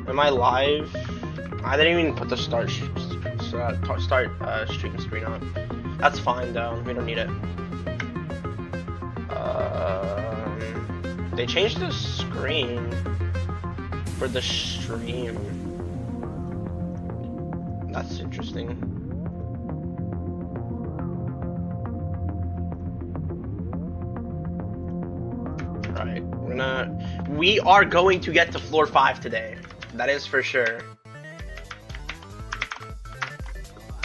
Am I live? I didn't even put the start stream screen up. That's fine though. We don't need it. They changed the screen for the stream. That's interesting. Alright, we are going to get to floor 5 today. That is for sure.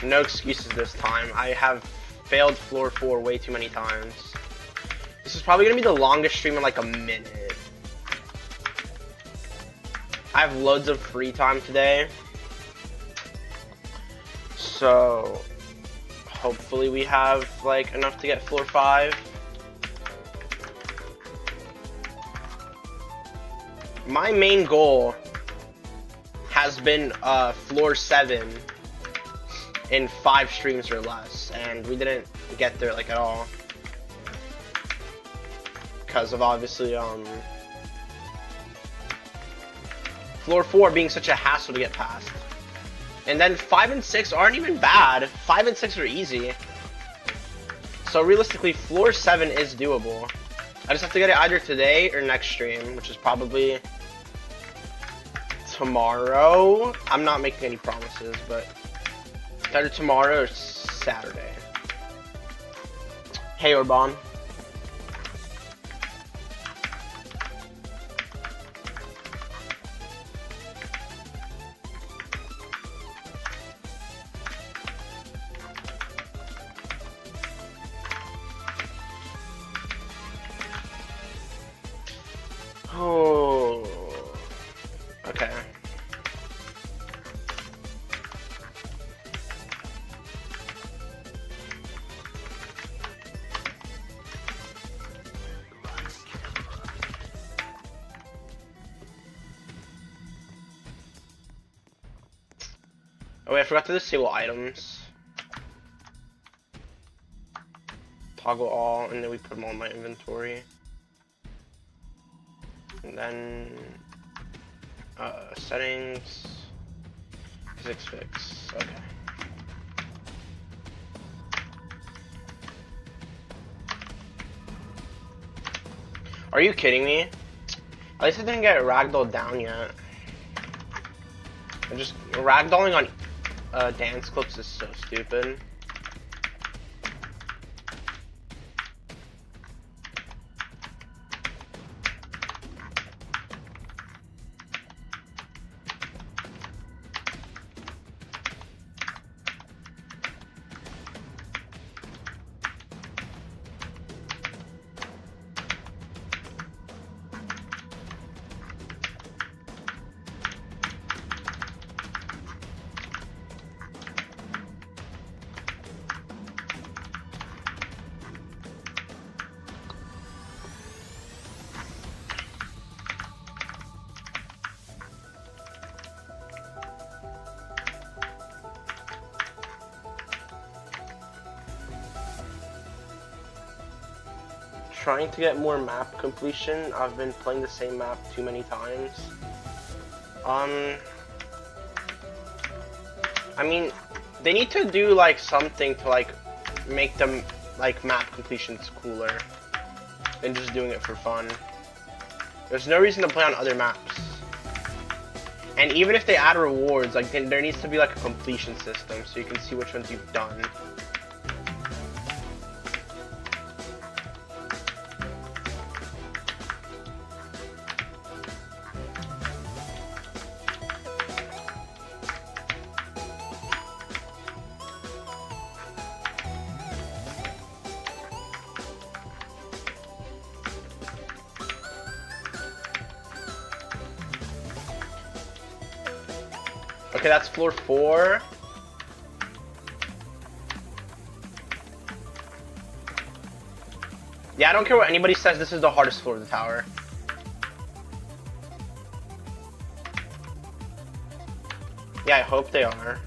No excuses this time. I have failed floor 4 way too many times. This is probably gonna be the longest stream in like a minute. I have loads of free time today. So hopefully we have like enough to get floor 5. My main goal has been floor 7 in 5 streams or less, and we didn't get there like at all because of obviously floor 4 being such a hassle to get past. And then 5 and 6 aren't even bad. 5 and 6 are easy. So realistically, floor 7 is doable. I just have to get it either today or next stream, which is probably tomorrow. I'm not making any promises, but either tomorrow or Saturday. Hey, Orban. Oh, okay. Oh wait, I forgot to disable items. Toggle all, and then we put them all in my inventory. And then settings, physics fix. Okay. Are you kidding me? At least I didn't get ragdolled down yet. Just ragdolling on dance clips is so stupid. Trying to get more map completion. I've been playing the same map too many times. I mean, they need to do like something to like make them like map completions cooler than just doing it for fun. There's no reason to play on other maps. And even if they add rewards, like there needs to be like a completion system so you can see which ones you've done. Okay, that's floor 4. Yeah, I don't care what anybody says, this is the hardest floor of the tower. Yeah, I hope they are.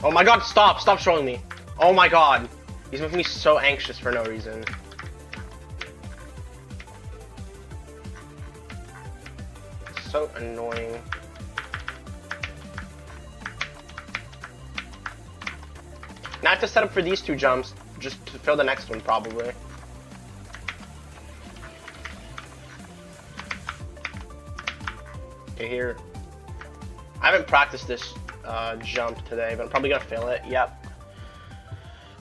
Oh my god, stop showing me. Oh my god. He's making me so anxious for no reason. So annoying. Now I have to set up for these two jumps just to fill the next one, probably. Okay, here. I haven't practiced this jump today, but I'm probably gonna fail it. Yep.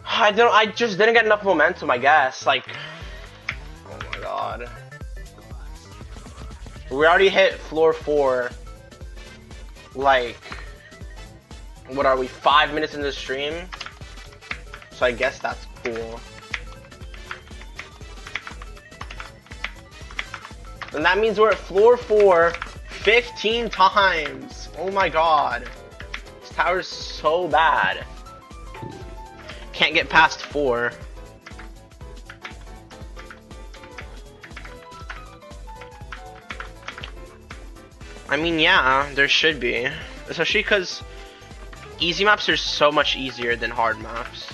I just didn't get enough momentum, I guess. Like, oh my god. We already hit floor 4. Like, what are we, 5 minutes into the stream? So I guess that's cool. And that means we're at floor 4 15 times. Oh my god. This tower is so bad. Can't get past 4. I mean, yeah, there should be. Especially because easy maps are so much easier than hard maps.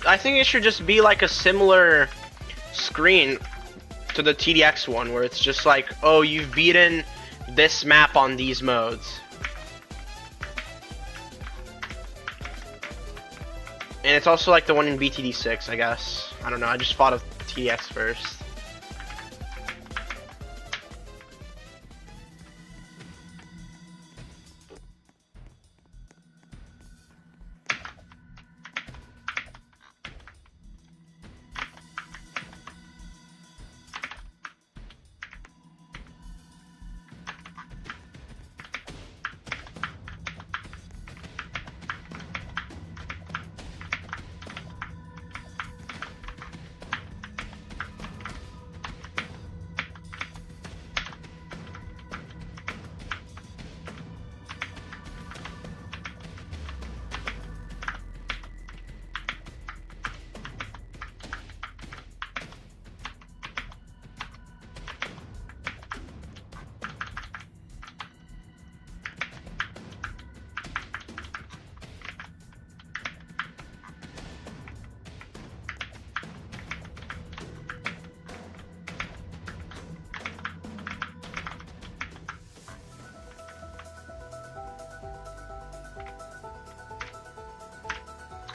I think it should just be like a similar screen to the TDX one, where it's just like, oh, you've beaten this map on these modes. And it's also like the one in BTD6, I guess. I don't know, I just thought of TDX first.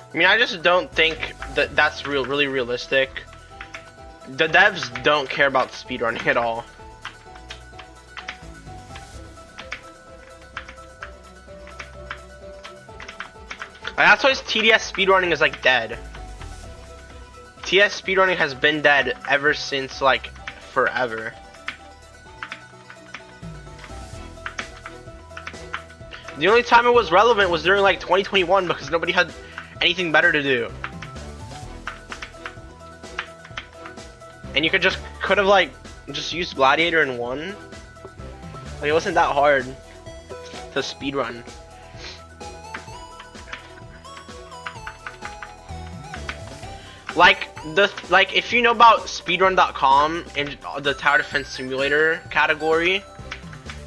I mean, I just don't think that that's really realistic. The devs don't care about speedrunning at all. That's why TDS speedrunning is like dead. TDS speedrunning has been dead ever since like forever. The only time it was relevant was during like 2021 because nobody had anything better to do. And you could have like just used Gladiator and won. Like, it wasn't that hard to speedrun. Like if you know about speedrun.com and the Tower Defense Simulator category,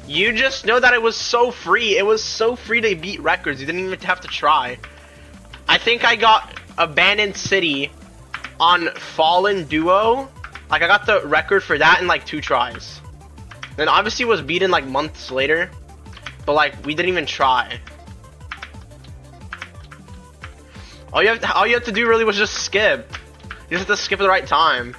you just know that it was so free. It was so free to beat records. You didn't even have to try. I think I got Abandoned City on Fallen Duo. Like, I got the record for that in like 2 tries. Then obviously it was beaten like months later, but like we didn't even try. All you had to do really was just skip. You just have to skip at the right time.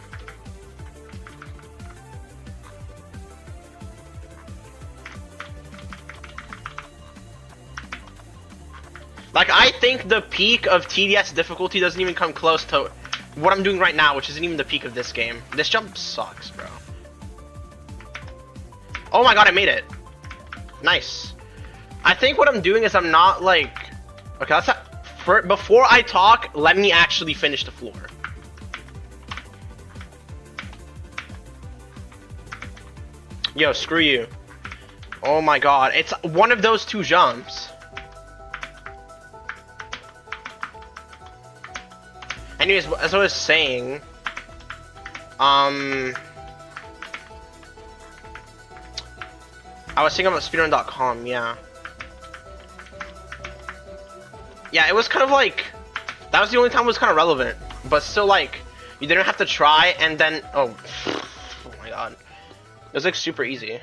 Like, I think the peak of TDS difficulty doesn't even come close to what I'm doing right now, which isn't even the peak of this game. This jump sucks, bro. Oh my god, I made it. Nice. I think what I'm doing is I'm not like... Okay, that's not... Before I talk, let me actually finish the floor. Yo, screw you. Oh my god, it's one of those 2 jumps. Anyways, as I was saying, I was thinking about speedrun.com, yeah. Yeah, it was kind of like That was the only time it was kind of relevant. But still, like, you didn't have to try, and then... Oh my god. It was, like, super easy.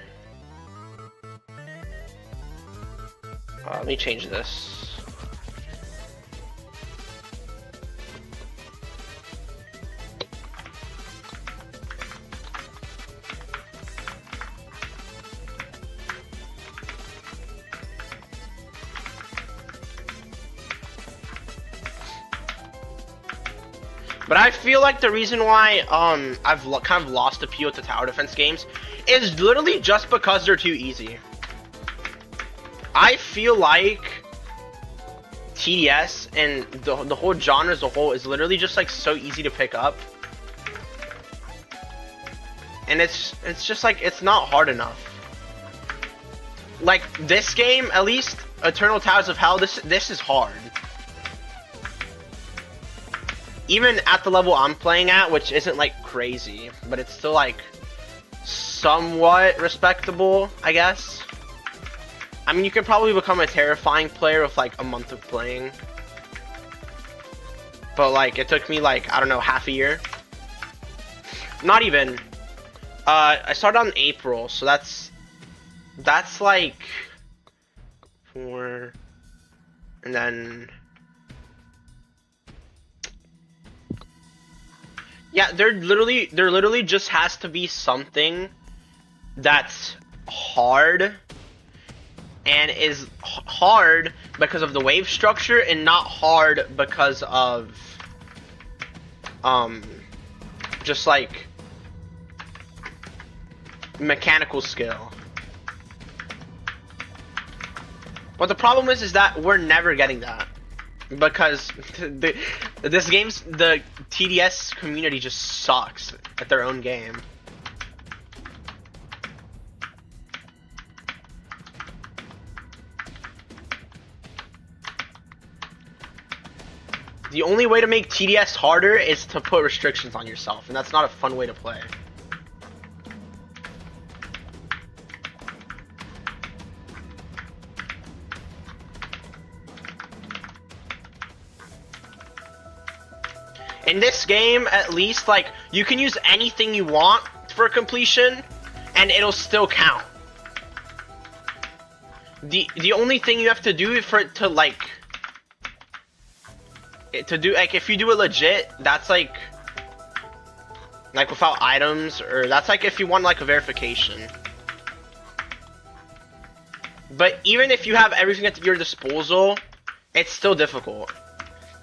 Let me change this. But I feel like the reason why I've kind of lost appeal to tower defense games is literally just because they're too easy. I feel like TDS and the whole genre as a whole is literally just like so easy to pick up. And it's just like it's not hard enough. Like this game, at least Eternal Towers of Hell, this is hard. Even at the level I'm playing at, which isn't like crazy, but it's still like somewhat respectable, I guess. I mean, you can probably become a terrifying player with like a month of playing. But like, it took me like, I don't know, half a year. Not even. I started on April, so that's like 4, and then yeah, there literally just has to be something that's hard and is hard because of the wave structure and not hard because of just like mechanical skill. But the problem is that we're never getting that because the TDS community just sucks at their own game. The only way to make TDS harder is to put restrictions on yourself, and that's not a fun way to play. In this game, at least, like, you can use anything you want for completion, and it'll still count. The only thing you have to do for it to, like, if you do it legit, that's, like, without items, or that's, like, if you want, like, a verification. But even if you have everything at your disposal, it's still difficult.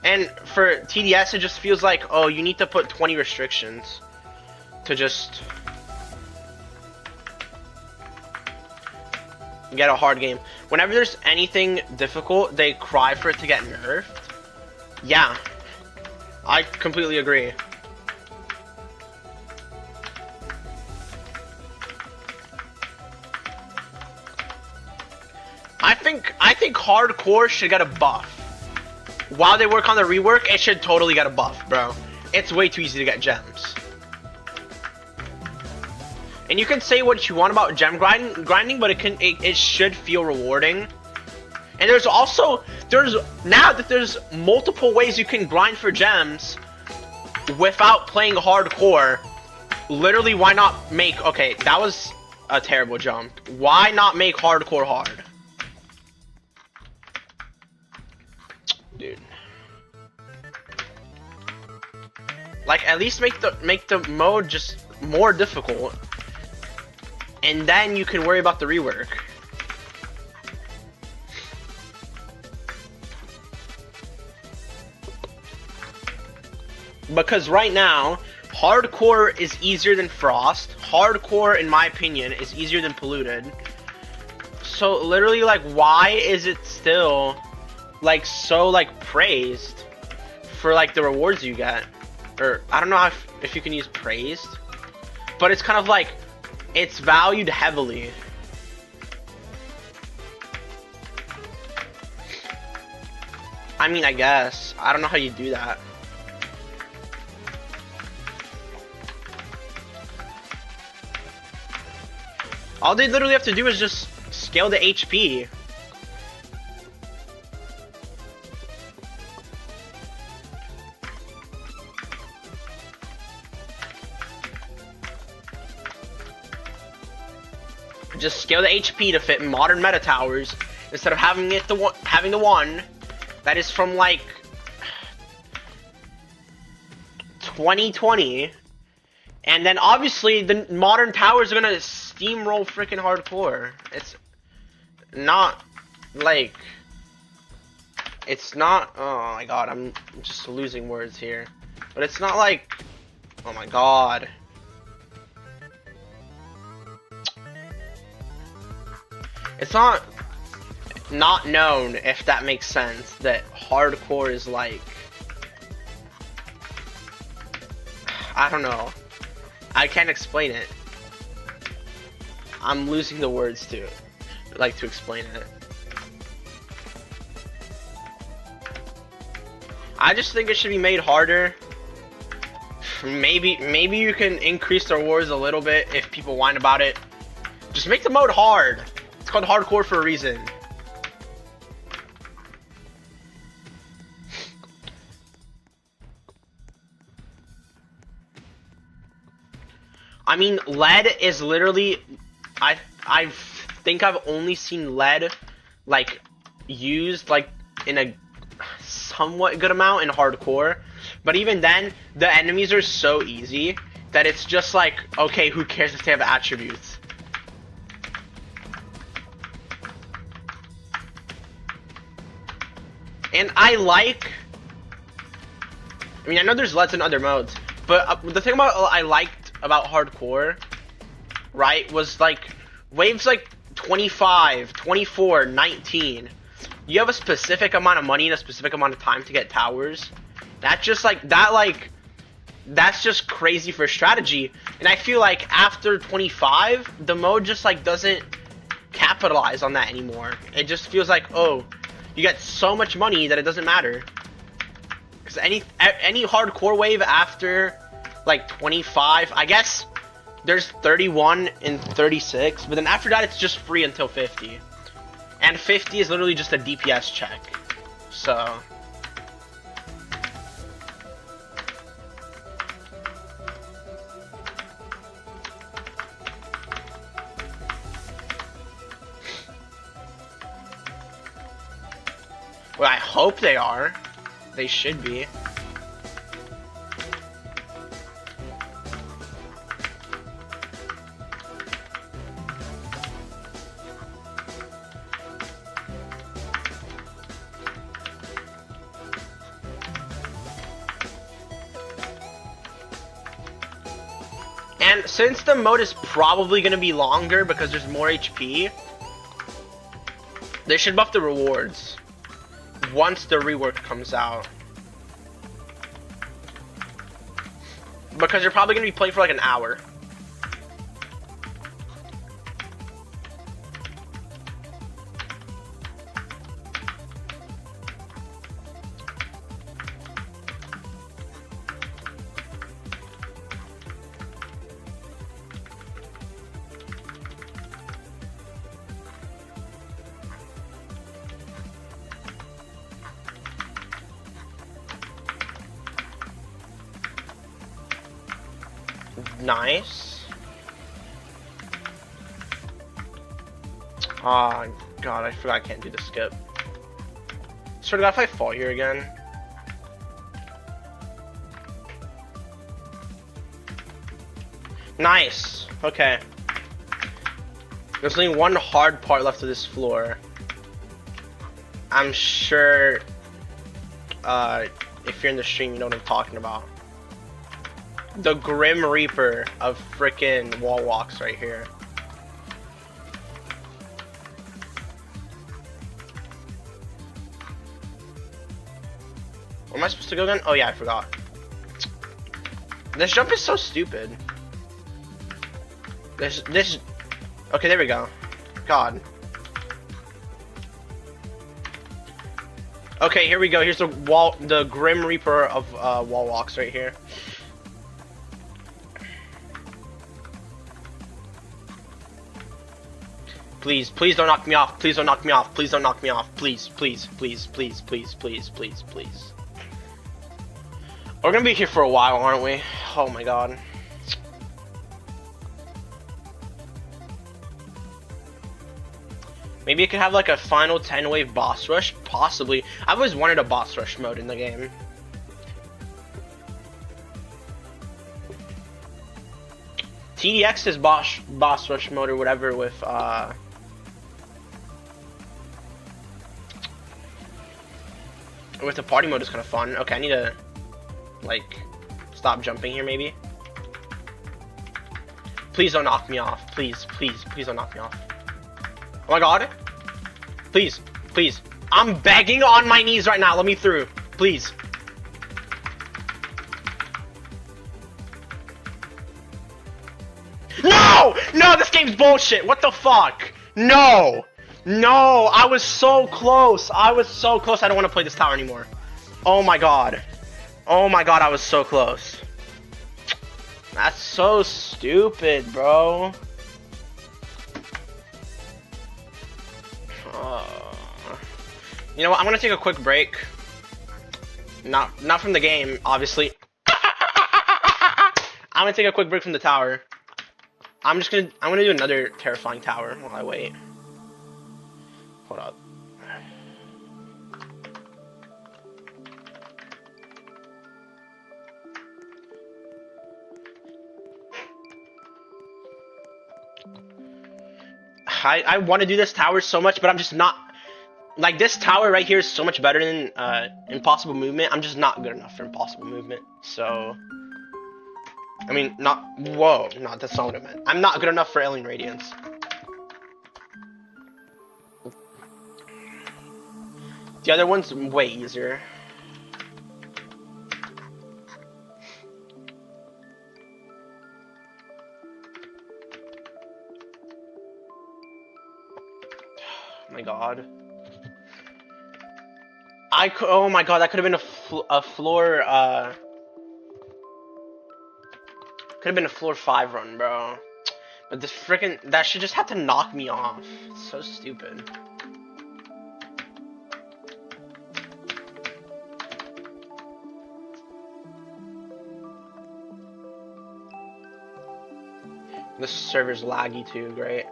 And for TDS, it just feels like, oh, you need to put 20 restrictions to just get a hard game. Whenever there's anything difficult, they cry for it to get nerfed. Yeah, I completely agree. I think hardcore should get a buff. While they work on the rework, it should totally get a buff, bro. It's way too easy to get gems. And you can say what you want about gem grinding, but it should feel rewarding. And there's now that there's multiple ways you can grind for gems without playing hardcore. Literally, why not make, okay, that was a terrible jump. Why not make hardcore hard? Dude. Like, at least make the mode just more difficult, and then you can worry about the rework. Because right now, hardcore is easier than Frost. Hardcore, in my opinion, is easier than Polluted. So literally, like, why is it still like so like praised for like the rewards you get? Or I don't know if you can use praised, but it's kind of like it's valued heavily. I mean, I guess I don't know how you do that. All they literally have to do is just scale the HP. just scale the HP to fit modern meta towers instead of having the one that is from like 2020. And then obviously the modern towers are gonna steamroll freaking hardcore. It's not like, it's not, oh my god, I'm just losing words here. But it's not like, oh my god. It's not known, if that makes sense, that hardcore is like, I don't know. I can't explain it. I'm losing the words to explain it. I just think it should be made harder. Maybe you can increase the rewards a little bit if people whine about it. Just make the mode hard. It's called hardcore for a reason. I mean, lead is literally, I think I've only seen lead like used like in a somewhat good amount in hardcore, but even then the enemies are so easy that it's just like, okay, who cares if they have attributes. And I mean, I know there's leads in other modes, but the thing I liked about hardcore, right, was like waves like 25, 24, 19. You have a specific amount of money and a specific amount of time to get towers. That's just like that's just crazy for strategy. And I feel like after 25, the mode just like doesn't capitalize on that anymore. It just feels like, oh, you get so much money that it doesn't matter. Because any hardcore wave after like 25, I guess there's 31 and 36, but then after that it's just free until 50. And 50 is literally just a DPS check. So well, I hope they are. They should be. And since the mode is probably going to be longer because there's more HP, they should buff the rewards once the rework comes out. Because you're probably going to be playing for like an hour. Nice. Oh god, I forgot I can't do the skip. Swear to god, if I fall here again. Nice. Okay. There's only one hard part left of this floor. I'm sure if you're in the stream, you know what I'm talking about. The Grim Reaper of frickin' wall walks right here. Where am I supposed to go again? Oh yeah, I forgot. This jump is so stupid. This. Okay, there we go. God. Okay, here we go. Here's the Grim Reaper of wall walks right here. Please, please don't knock me off. Please don't knock me off. Please don't knock me off. Please, please, please, please, please, please, please, please. We're gonna be here for a while, aren't we? Oh my god. Maybe it could have like a final 10 wave boss rush, possibly. I've always wanted a boss rush mode in the game. TDX is boss rush mode or whatever with the party mode is kind of fun. Okay, I need to like stop jumping here maybe. Please don't knock me off. Please, please, please don't knock me off. Oh my god. Please, please. I'm begging on my knees right now. Let me through. Please. No! No, this game's bullshit. What the fuck? No! No! I was so close. I was so close. I don't want to play this tower anymore. Oh my god. Oh my god, I was so close. That's so stupid, bro. You know what? I'm gonna take a quick break. Not from the game, obviously. I'm gonna take a quick break from the tower. I'm gonna do another terrifying tower while I wait. Hold up. I want to do this tower so much, but I'm just not. Like, this tower right here is so much better than impossible movement. I'm just not good enough for impossible movement. So, I mean, not. Whoa, no, that's not what I meant. I'm not good enough for Alien Radiance. The other one's way easier. Oh my god. Oh my god, that could have been a floor, could have been a floor 5 run, bro. But this freaking, that shit just had to knock me off. It's so stupid. This server's laggy too, great.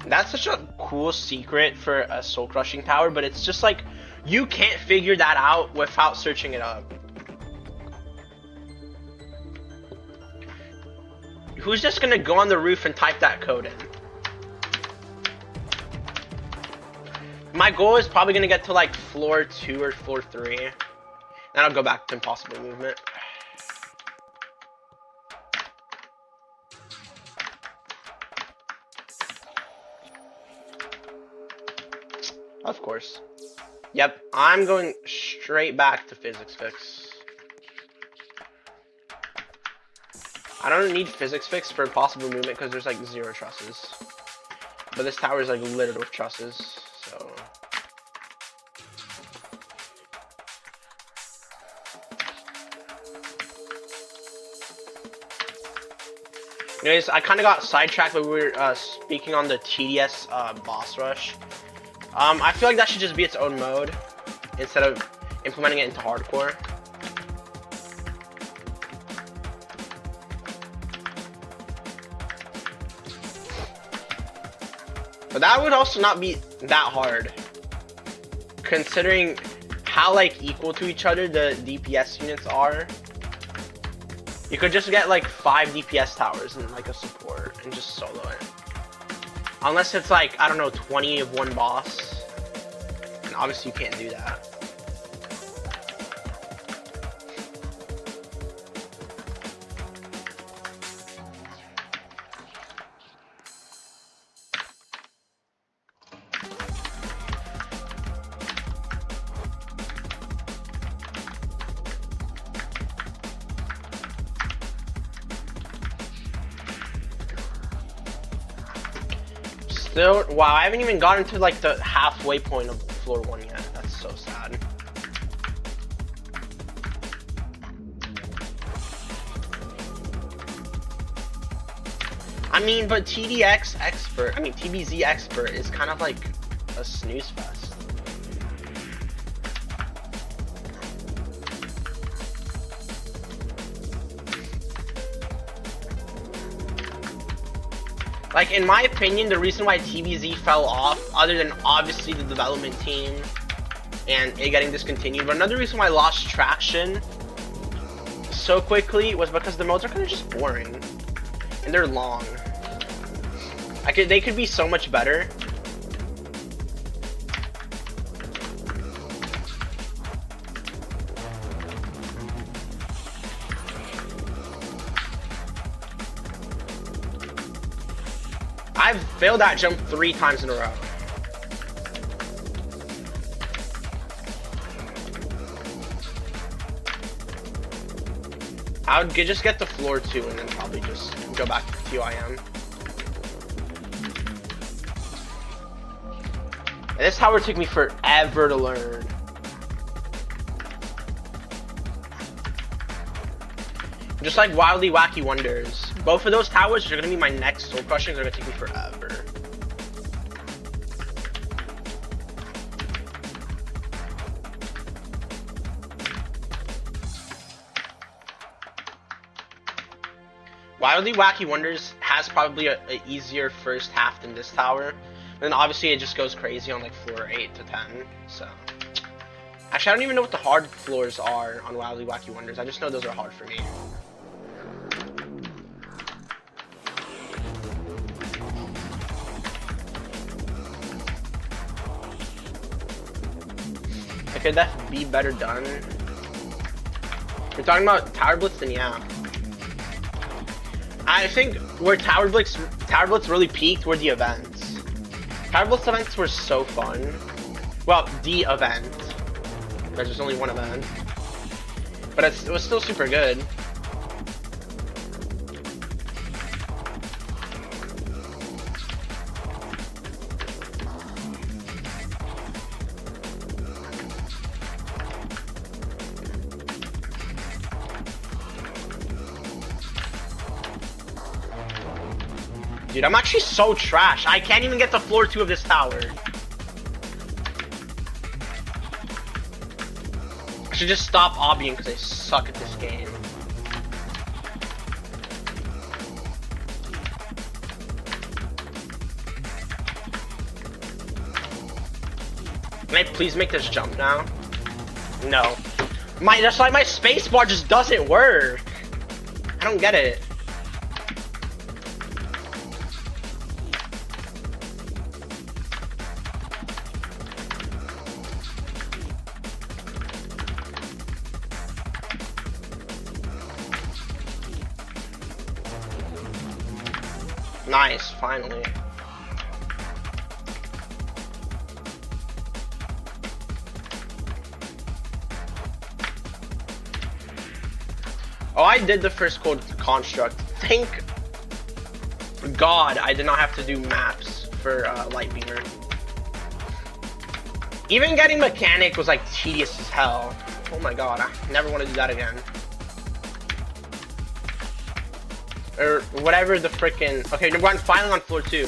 That's such a cool secret for a soul crushing tower, but it's just like you can't figure that out without searching it up. Who's just gonna go on the roof and type that code in? My goal is probably gonna get to like floor 2 or floor 3. Then I'll go back to impossible movement. Of course. Yep, I'm going straight back to physics fix. I don't need physics fix for impossible movement because there's like 0 trusses. But this tower is like littered with trusses, so. Anyways, I kind of got sidetracked when we were speaking on the TDS boss rush. I feel like that should just be its own mode instead of implementing it into hardcore. But that would also not be that hard, considering how like equal to each other the DPS units are. You could just get like 5 DPS towers and like a support and just solo it. Unless it's like, I don't know, 20 of one boss. And obviously you can't do that. Still, wow, I haven't even gotten to like the halfway point of floor 1 yet. That's so sad. I mean, but TDX expert, I mean TBZ expert is kind of like a snooze fest. Like, in my opinion, the reason why TBZ fell off, other than obviously the development team and it getting discontinued, but another reason why I lost traction so quickly was because the modes are kind of just boring. And they're long. They could be so much better. I've failed that jump 3 times in a row. I would just get the floor 2 and then probably just go back to QIM. And this tower took me forever to learn. Just like Wildly Wacky Wonders. Both of those towers are gonna be my next soul crushing. They're gonna take me forever. Wildly Wacky Wonders has probably an easier first half than this tower. Then obviously it just goes crazy on like floor 8 to 10. So actually I don't even know what the hard floors are on Wildly Wacky Wonders. I just know those are hard for me. Could that be better done? We're talking about Tower Blitz, then yeah. I think where Tower Blitz really peaked were the events. Tower Blitz events were so fun. Well, the event. There's just only one event. But it was still super good. Dude, I'm actually so trash. I can't even get to floor 2 of this tower. I should just stop obbying because I suck at this game. Can I please make this jump now? No. That's like my spacebar just doesn't work. I don't get it. Nice, finally. Oh, I did the first code construct. Thank God I did not have to do maps for Light Beamer. Even getting mechanic was like tedious as hell. Oh my god, I never want to do that again. Or whatever the frickin'... Okay, we're finally on floor 2.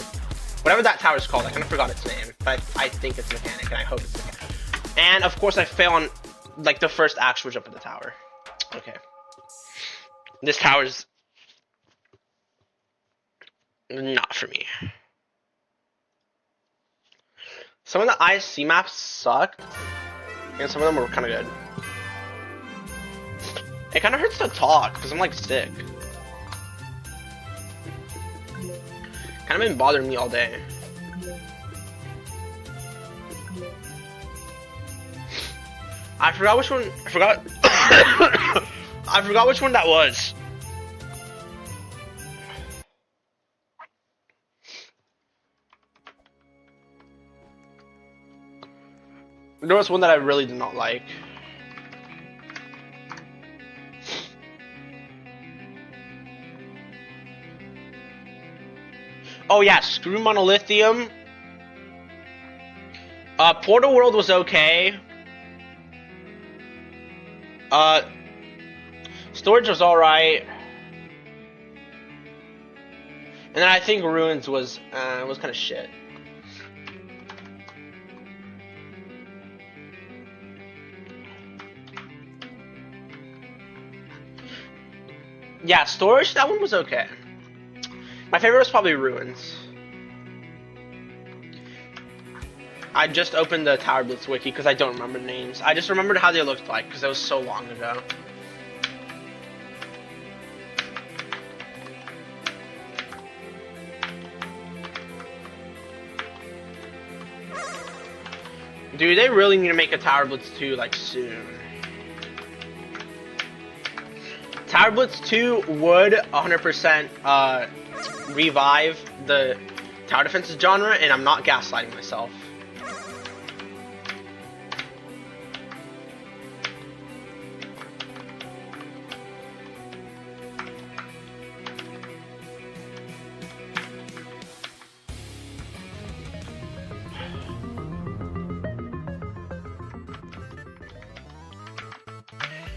Whatever that tower's called, I kind of forgot its name. But I think it's mechanic, and I hope it's mechanic. And of course I fail on like the first actual jump of the tower. Okay. This tower's not for me. Some of the ISC maps sucked, and some of them were kind of good. It kind of hurts to talk because I'm like sick. Kind of been bothering me all day. I forgot which one. I forgot. I forgot which one that was. There was one that I really did not like. Oh yeah, screw Monolithium. Portal World was okay. Storage was alright. And then I think Ruins was kind of shit. Yeah, Storage, that one was okay. My favorite was probably Ruins. I just opened the Tower Blitz wiki because I don't remember names. I just remembered how they looked like because it was so long ago. Dude, they really need to make a Tower Blitz 2 like soon. Tower Blitz 2 would 100% revive the tower defenses genre, and I'm not gaslighting myself.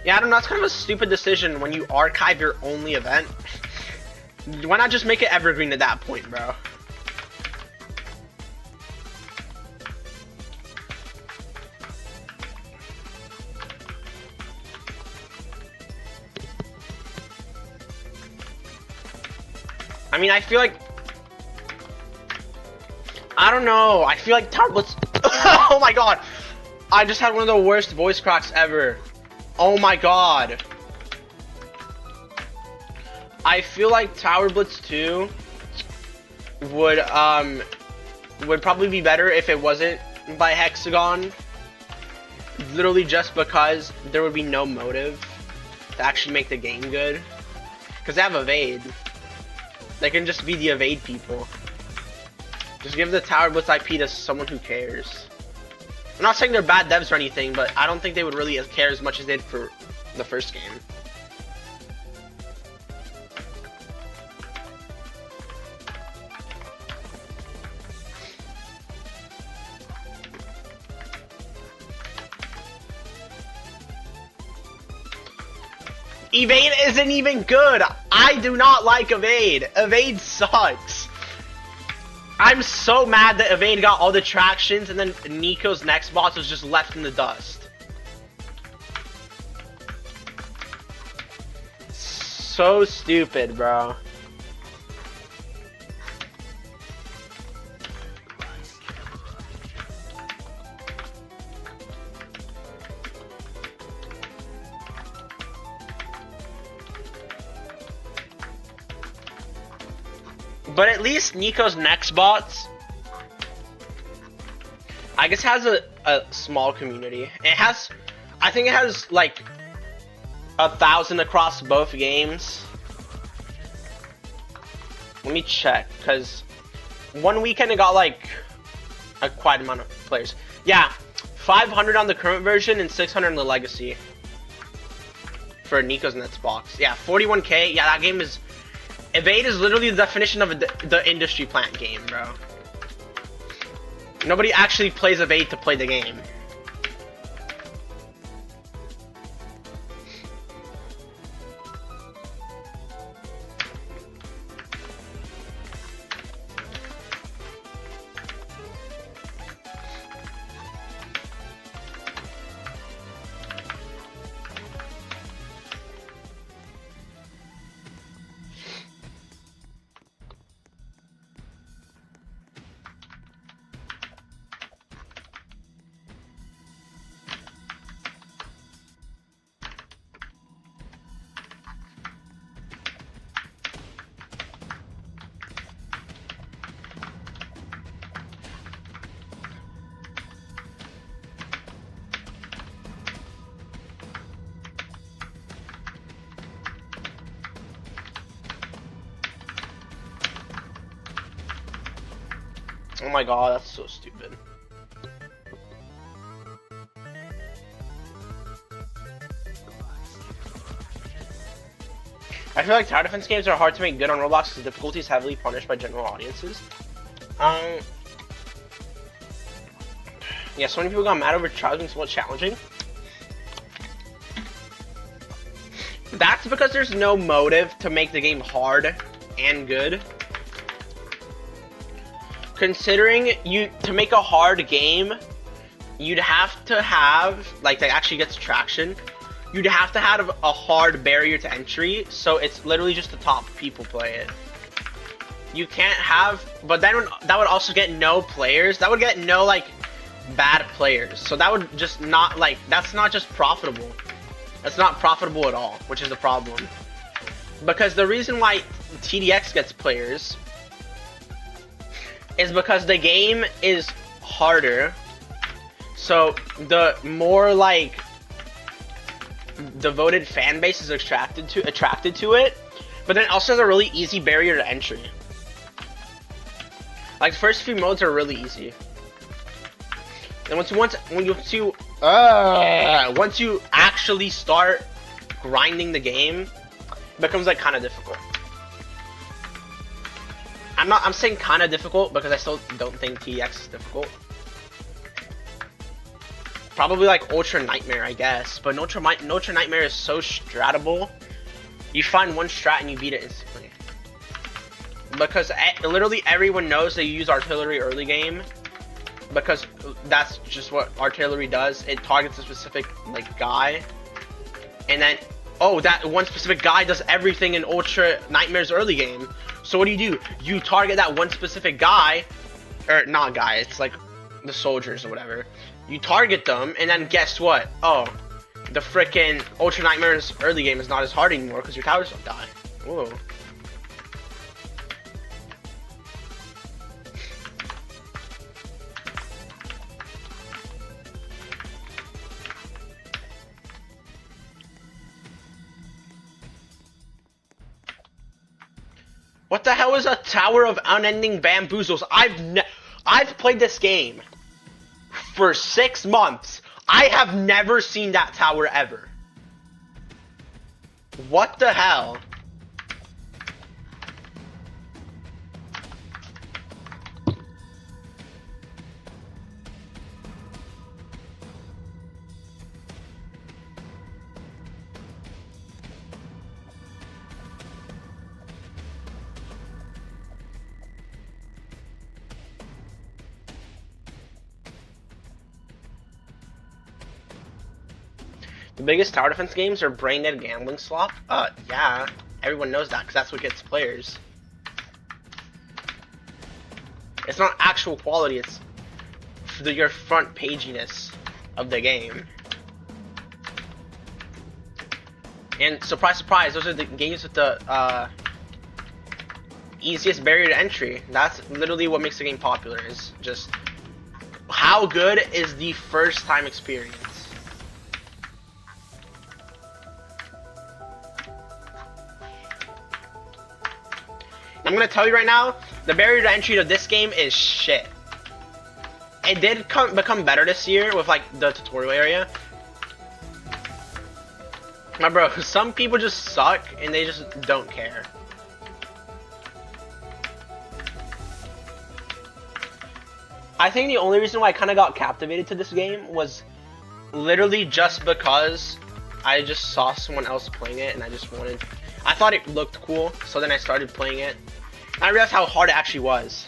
Yeah, I don't know, that's kind of a stupid decision when you archive your only event. Why not just make it evergreen at that point, bro? I mean, I feel like... I don't know, I feel like Tower Blitz... Oh my god! I just had one of the worst voice cracks ever. Oh my god. I feel like Tower Blitz 2 would probably be better if it wasn't by Hexagon. Literally just because there would be no motive to actually make the game good. Because they have Evade. They can just be the Evade people. Just give the Tower Blitz IP to someone who cares. I'm not saying they're bad devs or anything, but I don't think they would really care as much as they did for the first game. Evade isn't even good! I do not like Evade! Evade sucks! I'm so mad that Evade got all the tractions and then Nico's next boss was just left in the dust. So stupid, bro. But at least Nico's next bots, I guess, has a small community. It has, I think it has like 1,000 across both games. Let me check, because one weekend it got like a quite amount of players. Yeah, 500 on the current version and 600 in the legacy for Nico's next box. Yeah, 41k. Yeah, that game is... Evade is literally the definition of the industry plant game, bro. Nobody actually plays Evade to play the game. Oh my god, that's so stupid. I feel like tower defense games are hard to make good on Roblox because difficulty is heavily punished by general audiences. Yeah, so many people got mad over trials being somewhat challenging. That's because there's no motive to make the game hard and good. considering to make a hard game, you'd have to have, like, that actually gets traction, you'd have to have a hard barrier to entry, so it's literally just the top people play it. You can't have, but then that would also get no players. That would get no, like, bad players. So that would just not, like, that's not just profitable. That's not profitable at all, which is the problem. Because the reason why TDX gets players is because the game is harder. So the more, like, devoted fan base is attracted to it, but then it also has a really easy barrier to entry. Like, the first few modes are really easy, and once you actually start grinding the game, it becomes, like, kind of difficult. I'm saying kind of difficult because I still don't think TDX is difficult. Probably like Ultra Nightmare, I guess, but Ultra Nightmare is so stratable. You find one strat and you beat it instantly. Because literally everyone knows they use artillery early game, because that's just what artillery does. It targets a specific, like, guy, and then, oh, that one specific guy does everything in Ultra Nightmare's early game. So what do? You target that one specific guy, or not guy, it's like the soldiers or whatever. You target them, and then guess what? Oh, the frickin' Ultra Nightmare's early game is not as hard anymore because your towers don't die. Whoa. What the hell is a Tower of Unending Bamboozles? I've played this game for 6 months. I have never seen that tower ever. What the hell? The biggest tower defense games are brain dead gambling slop. Yeah, everyone knows that because that's what gets players. It's not actual quality, it's your front paginess of the game. And surprise, surprise, those are the games with the easiest barrier to entry. That's literally what makes the game popular, is just how good is the first time experience. I'm gonna tell you right now, the barrier to entry to this game is shit. It did become better this year with, like, the tutorial area. My bro, some people just suck and they just don't care. I think the only reason why I kind of got captivated to this game was literally just because I just saw someone else playing it and I thought it looked cool, so then I started playing it. And I realized how hard it actually was.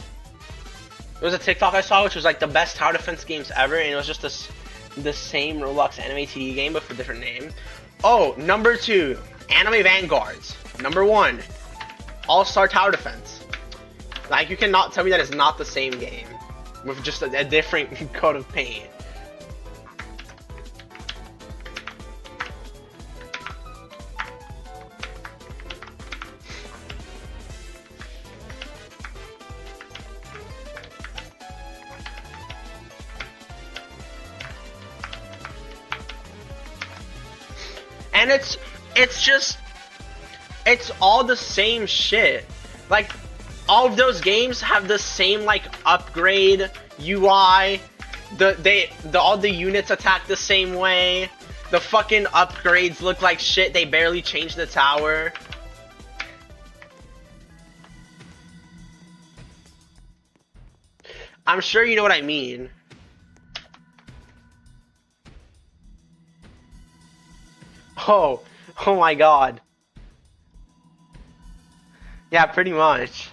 There was a TikTok I saw which was like the best tower defense games ever, and it was just the same Roblox anime TD game but with a different name. Oh, number 2, Anime Vanguards. Number 1, All-Star Tower Defense. Like, you cannot tell me that it's not the same game with just a different coat of paint. And it's all the same shit. Like, all of those games have the same, like, upgrade UI. All the units attack the same way. The fucking upgrades look like shit. They barely changed the tower. I'm sure you know what I mean. Oh my god. Yeah, pretty much.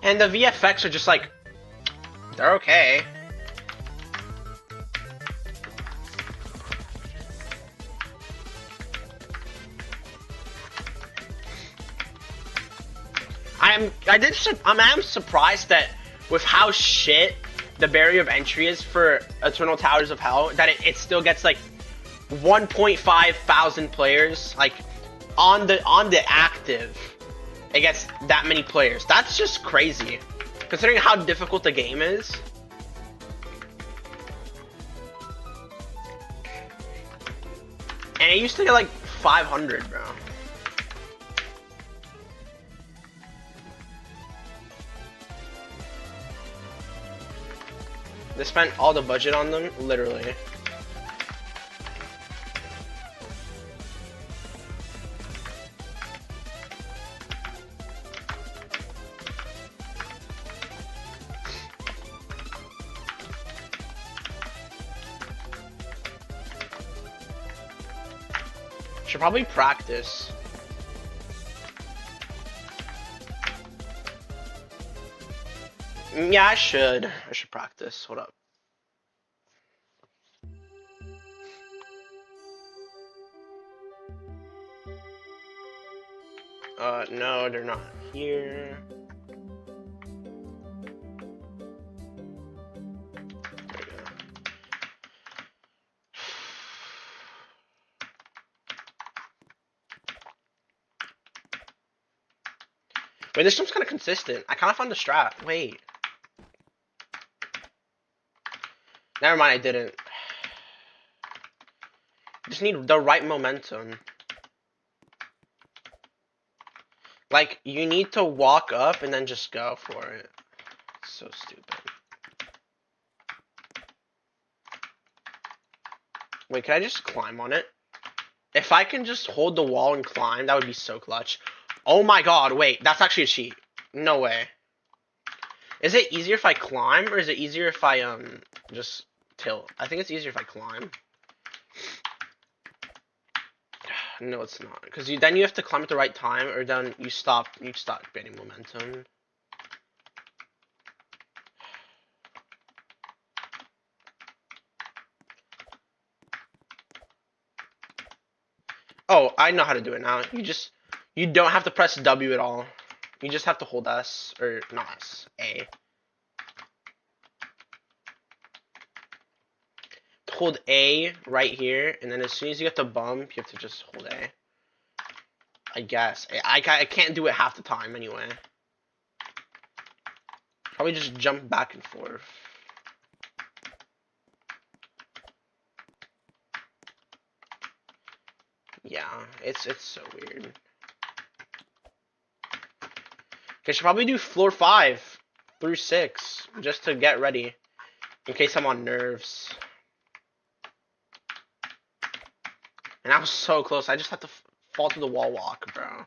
And the VFX are just like, they're okay. I'm surprised that with how shit the barrier of entry is for Eternal Towers of Hell, that it still gets like 1.5 thousand players, like on the active. It gets that many players. That's just crazy, considering how difficult the game is. And it used to get like 500, bro. They spent all the budget on them, literally. Should probably practice. Yeah, I should practice. Hold up. No, they're not here. There we go. Wait, this jump's kind of consistent. I kind of found the strat. Wait. Never mind, I didn't. Just need the right momentum. Like, you need to walk up and then just go for it. It's so stupid. Wait, can I just climb on it? If I can just hold the wall and climb, that would be so clutch. Oh my god, wait, that's actually a cheat. No way. Is it easier if I climb, or is it easier if I, just tilt? I think it's easier if I climb. No, it's not. Because then you have to climb at the right time, or then you stop getting momentum. Oh, I know how to do it now. You don't have to press W at all. You just have to hold S, or not S, A. Hold A right here, and then as soon as you get the bump, you have to just hold A. I guess. I can't do it half the time anyway. Probably just jump back and forth. Yeah, it's so weird. I should probably do floor 5 through 6 just to get ready in case I'm on nerves. And I was so close. I just had to fall to the wall walk, bro.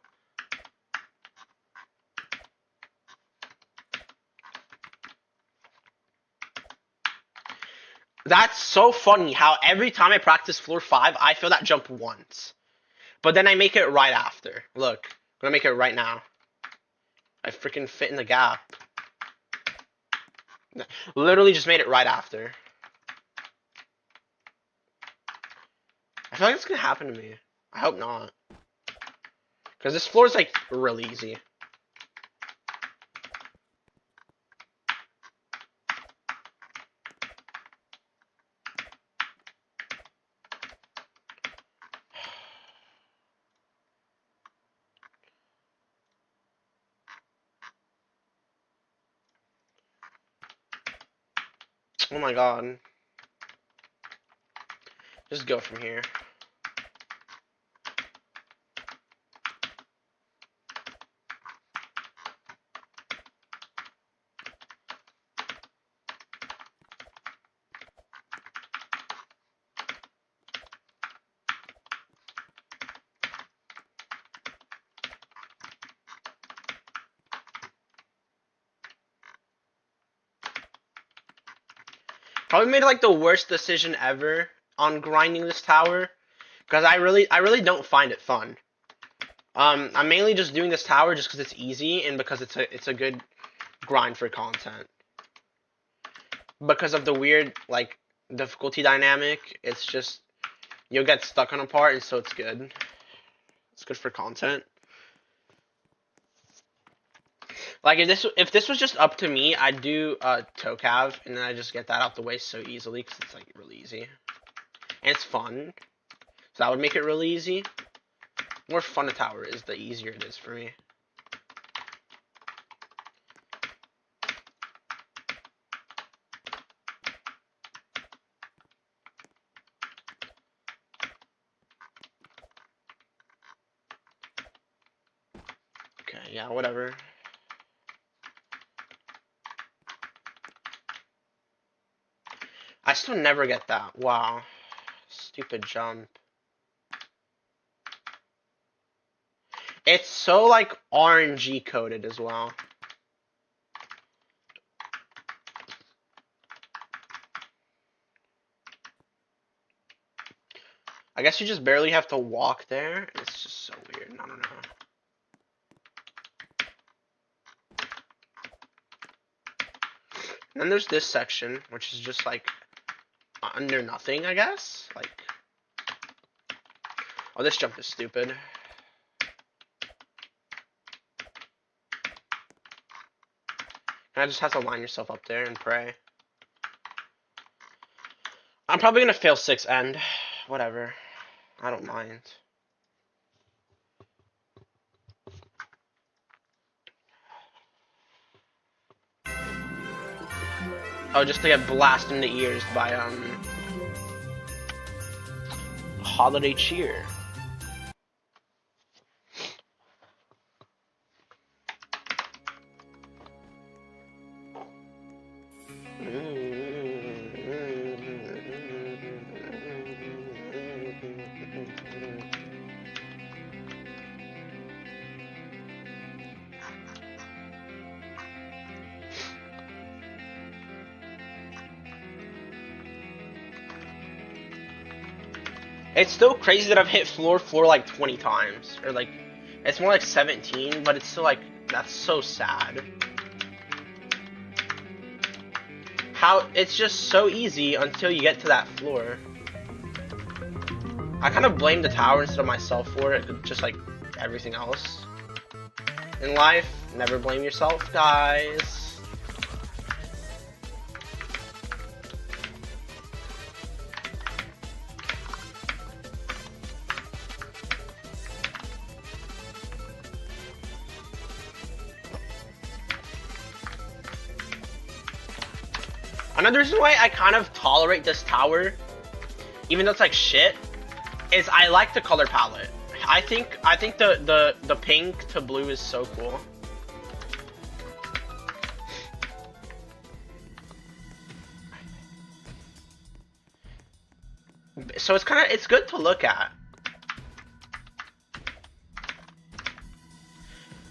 That's so funny how every time I practice floor 5, I feel that jump once. But then I make it right after. Look, I'm gonna make it right now. I freaking fit in the gap. Literally just made it right after. I feel like it's gonna happen to me. I hope not. Because this floor is like really easy. Oh my god. Just go from here. Probably made like the worst decision ever on grinding this tower, because I really don't find it fun. I'm mainly just doing this tower just because it's easy and because it's a good grind for content. Because of the weird, like, difficulty dynamic, it's just, you'll get stuck on a part, and so it's good. It's good for content. Like, if this was just up to me, I'd do EToH, and then I just get that out the way so easily, because it's, like, really easy. And it's fun. So that would make it really easy. The more fun a tower is, the easier it is for me. Okay, yeah, whatever. I still never get that. Wow. Stupid jump. It's so, like, RNG coded as well. I guess you just barely have to walk there. It's just so weird. I don't know. And then there's this section, which is just, like, under nothing, I guess. Like, oh, this jump is stupid. And I just have to line yourself up there and pray. I'm probably gonna fail 6 end. Whatever. I don't mind. Oh, just to get blasted in the ears by, Holiday Cheer. It's still crazy that I've hit floor like 20 times. Or like, it's more like 17, but it's still like, that's so sad. How, it's just so easy until you get to that floor. I kind of blame the tower instead of myself for it, just like everything else in life. Never blame yourself, guys. Another reason why I kind of tolerate this tower, even though it's like shit, is I like the color palette. I think the pink to blue is so cool. So it's good to look at.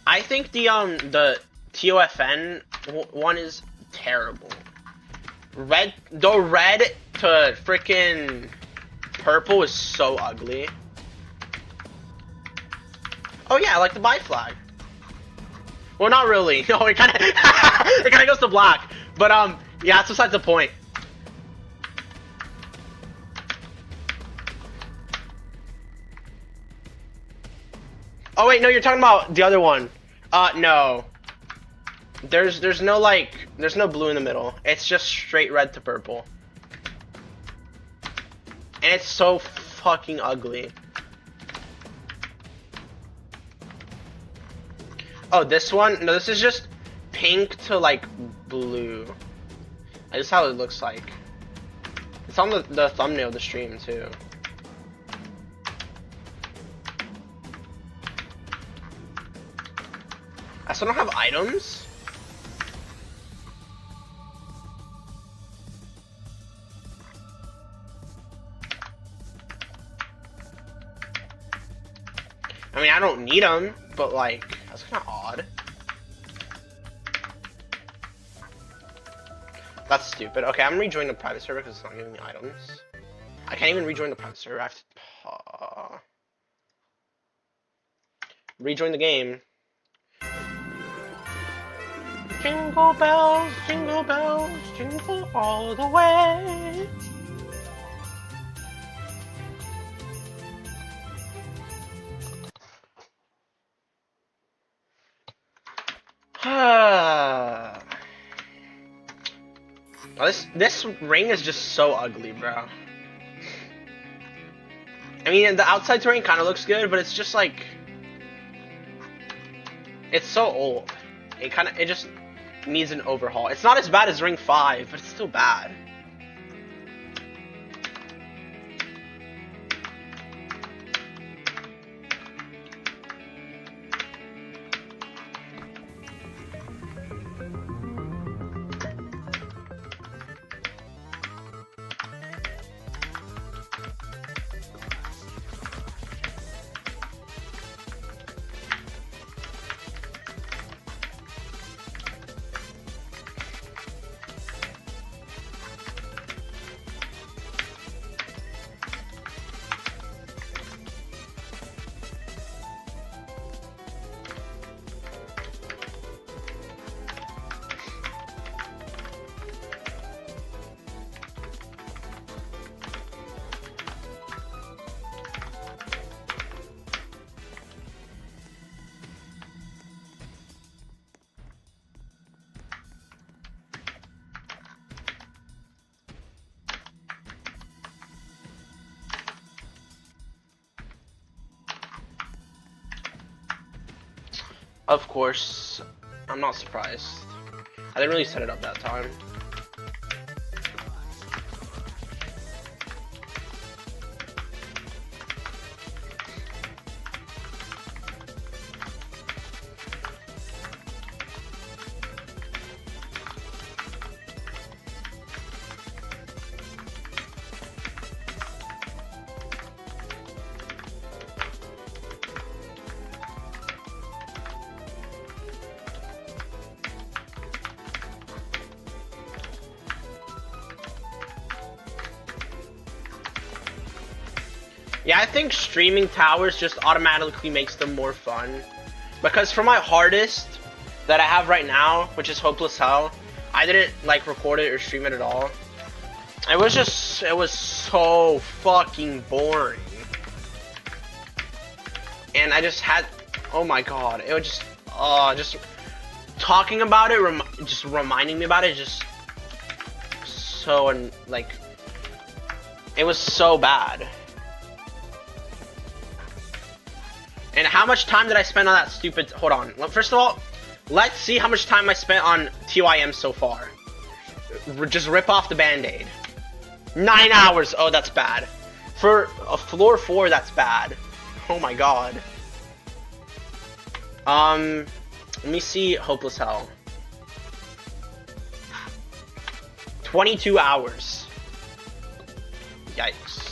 I think the TOFN one is terrible. Red to freaking purple is so ugly. Oh yeah, I like the buy flag. Well, not really. No, it kind of goes to black. But yeah, that's besides the point. Oh wait, no, you're talking about the other one. No. There's no like, there's no blue in the middle. It's just straight red to purple. And it's so fucking ugly. Oh, this one? No, this is just pink to like blue. That's how it looks like. It's on the thumbnail of the stream too. I still don't have items. I mean, I don't need them, but like, that's kind of odd. That's stupid. Okay, I'm rejoining the private server because it's not giving me items. I can't even rejoin the private server. I have to rejoin the game. Jingle bells, jingle all the way. This ring is just so ugly, bro. I mean, the outside terrain kind of looks good, but it's just like, it's so old. It just needs an overhaul. It's not as bad as Ring 5, but it's still bad. Of course, I'm not surprised. I didn't really set it up that time. Yeah, I think streaming towers just automatically makes them more fun. Because for my hardest that I have right now, which is Hopeless Hell, I didn't like record it or stream it at all. It was so fucking boring. And I just had, oh my god, it was just talking about it, just reminding me about it, just so, like, it was so bad. And how much time did I spend on that stupid... Hold on. First of all, let's see how much time I spent on TYM so far. Just rip off the band-aid. 9 hours. Oh, that's bad. For a floor 4, that's bad. Oh my god. Let me see Hopeless Hell. 22 hours. Yikes.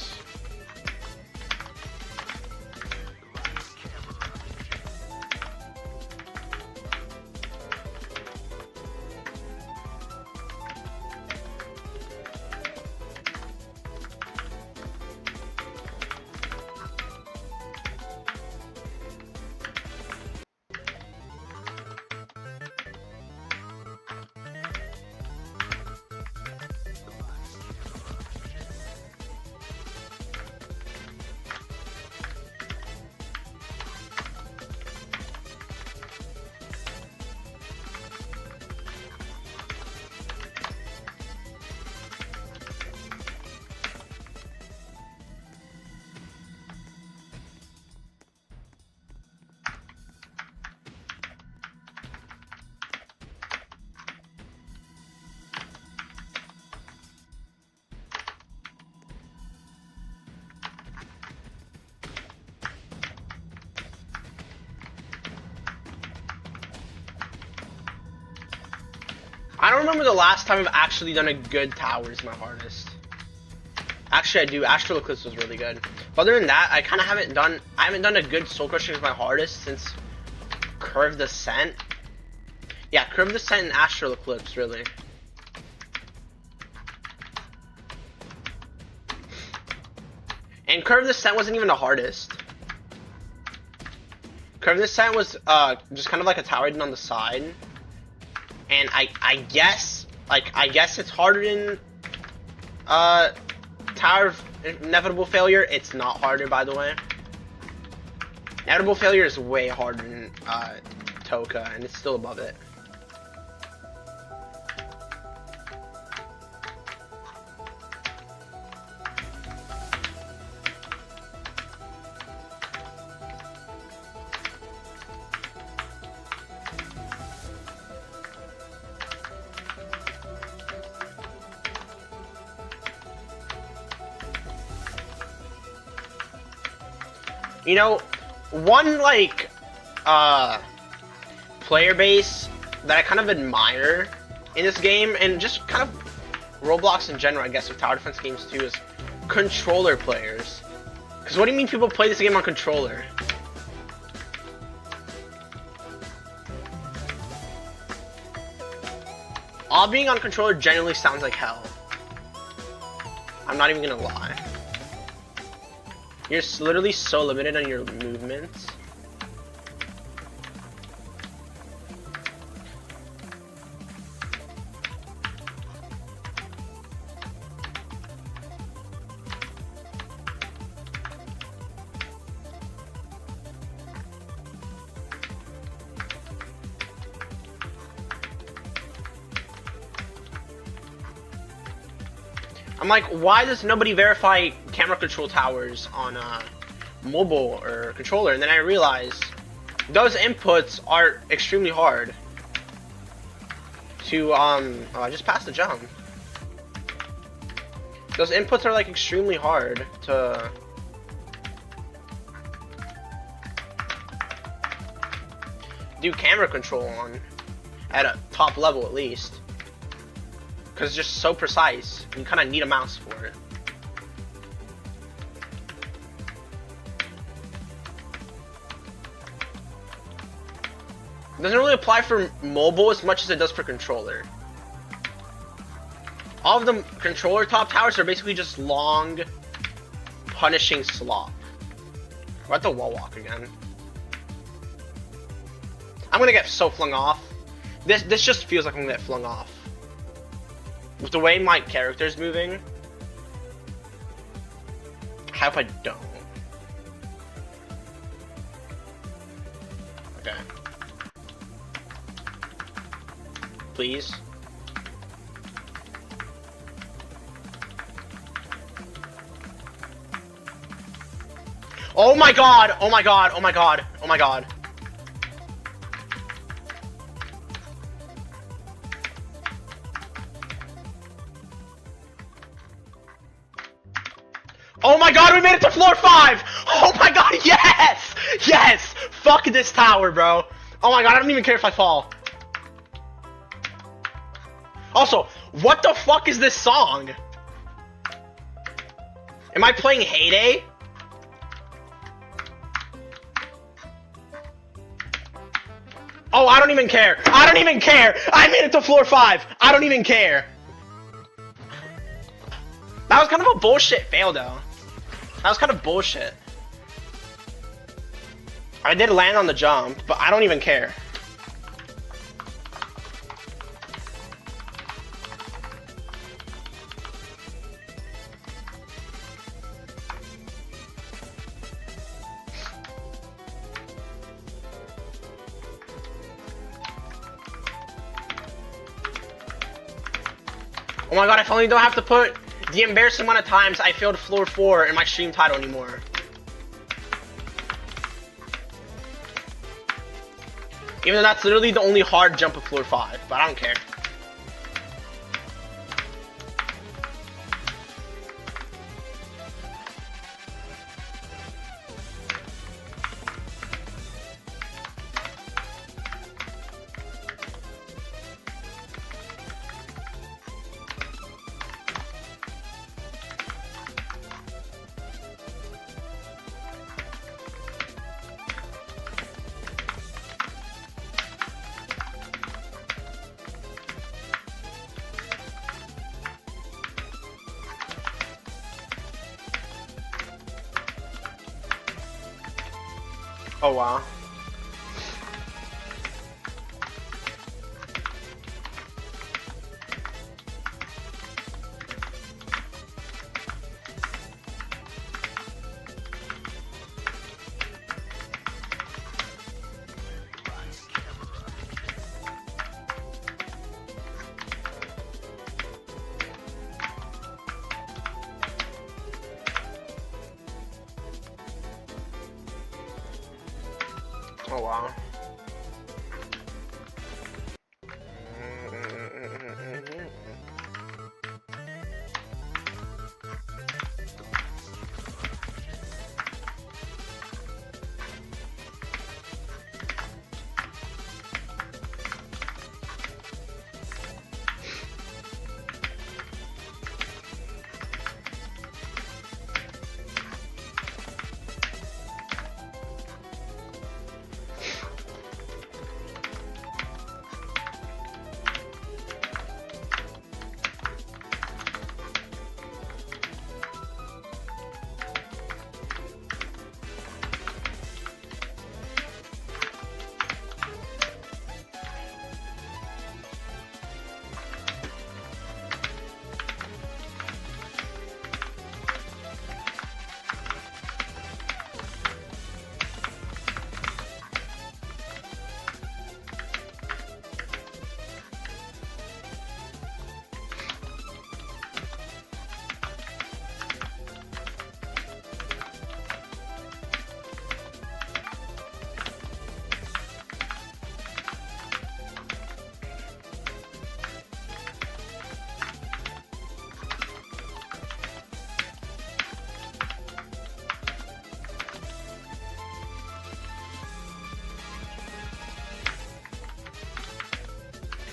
I don't remember the last time I've actually done a good tower is my hardest. Actually, I do. Astral Eclipse was really good. But other than that, I haven't done a good Soul Crushing as my hardest since Curved Ascent. Yeah, Curved Ascent and Astral Eclipse, really. And Curved Ascent wasn't even the hardest. Curved Ascent was just kind of like a tower I did on the side. and I guess it's harder than Tower of Inevitable Failure. It's not harder, by the way. Inevitable Failure is way harder than EToH, and it's still above it. You know, one like player base that I kind of admire in this game, and just kind of Roblox in general, I guess, with tower defense games too, is controller players. Because what do you mean people play this game on controller? All being on controller generally sounds like hell. I'm not even gonna lie. You're literally so limited on your movements. I'm like, why does nobody verify camera control towers on mobile or controller? And then I realized those inputs are extremely hard to oh, I just passed the jump. Those inputs are like extremely hard to do camera control on at a top level, at least. Because it's just so precise. You kind of need a mouse for it. It doesn't really apply for mobile as much as it does for controller. All of the controller top towers are basically just long, punishing slop. We're at the wall walk again. I'm gonna get so flung off. This just feels like I'm gonna get flung off. With the way my character's moving, I hope I don't. Okay. Please. Oh my god! Oh my god! Oh my god! Oh my god! Oh my god, we made it to floor 5! Oh my god, yes! Yes! Fuck this tower, bro. Oh my god, I don't even care if I fall. Also, what the fuck is this song? Am I playing Heyday? Oh, I don't even care. I don't even care. I made it to floor 5. I don't even care. That was kind of a bullshit fail, though. That was kind of bullshit. I did land on the jump, but I don't even care. Oh my god, I finally don't have to put the embarrassing amount of times I failed floor 4 in my stream title anymore. Even though that's literally the only hard jump of floor 5, but I don't care. Oh wow. Oh wow.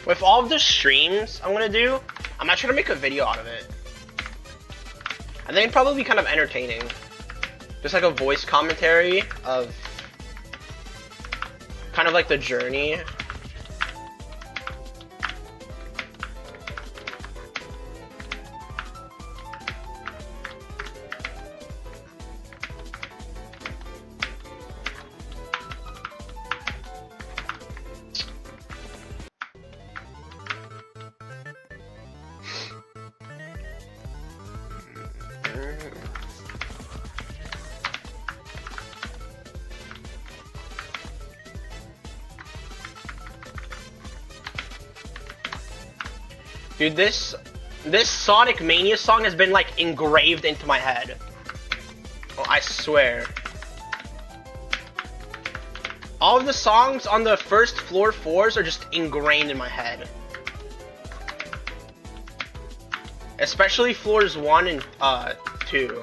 With all of the streams I'm gonna do, I'm not trying to make a video out of it. I think it'd probably be kind of entertaining. Just like a voice commentary of kind of like the journey. Dude, this Sonic Mania song has been like engraved into my head. Oh, I swear. All of the songs on the first floor 4s are just ingrained in my head. Especially floors 1 and 2.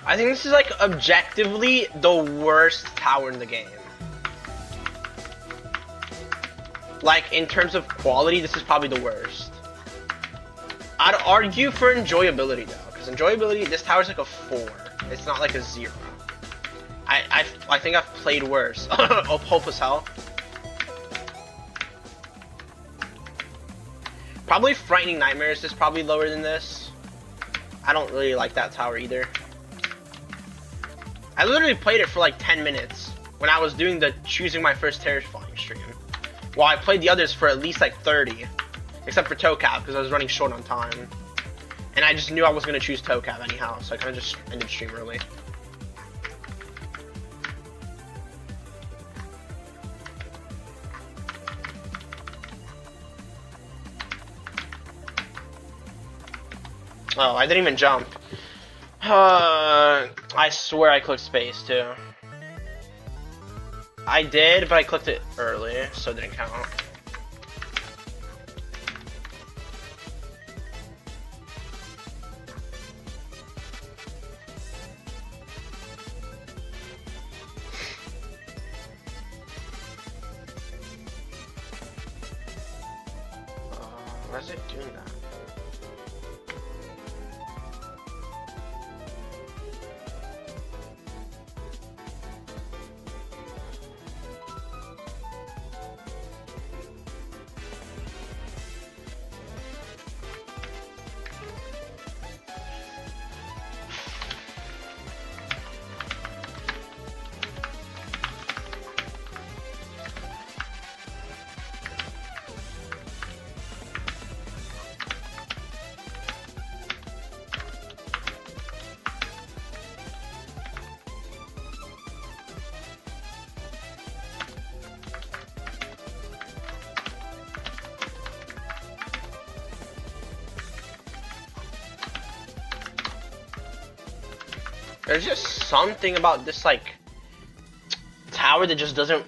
I think this is like objectively the worst tower in the game. Like in terms of quality, this is probably the worst. I'd argue for enjoyability though, because enjoyability, this tower's like a 4. It's not like a 0. I think I've played worse. Oh, hope as hell. Probably Frightening Nightmares is probably lower than this. I don't really like that tower either. I literally played it for like 10 minutes when I was doing the choosing my first terrifying stream. While I played the others for at least like 30. Except for ToeCap, because I was running short on time. And I just knew I was going to choose ToeCap anyhow, so I kind of just ended stream early. Oh, I didn't even jump. I swear I clicked space too. I did, but I clicked it early, so it didn't count. Why is it doing that? There's just something about this, like, tower that just doesn't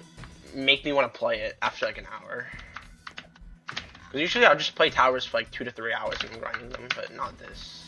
make me want to play it after, like, an hour. Because usually I'll just play towers for, like, 2 to 3 hours and grind them, but not this.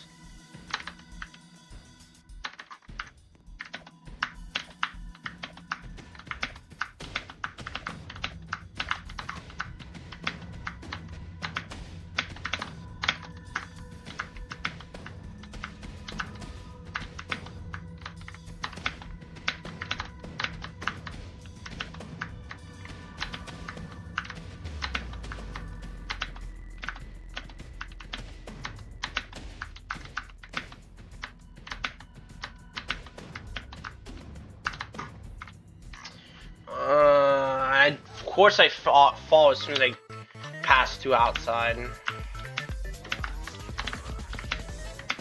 Of course I fall as soon as I pass to outside.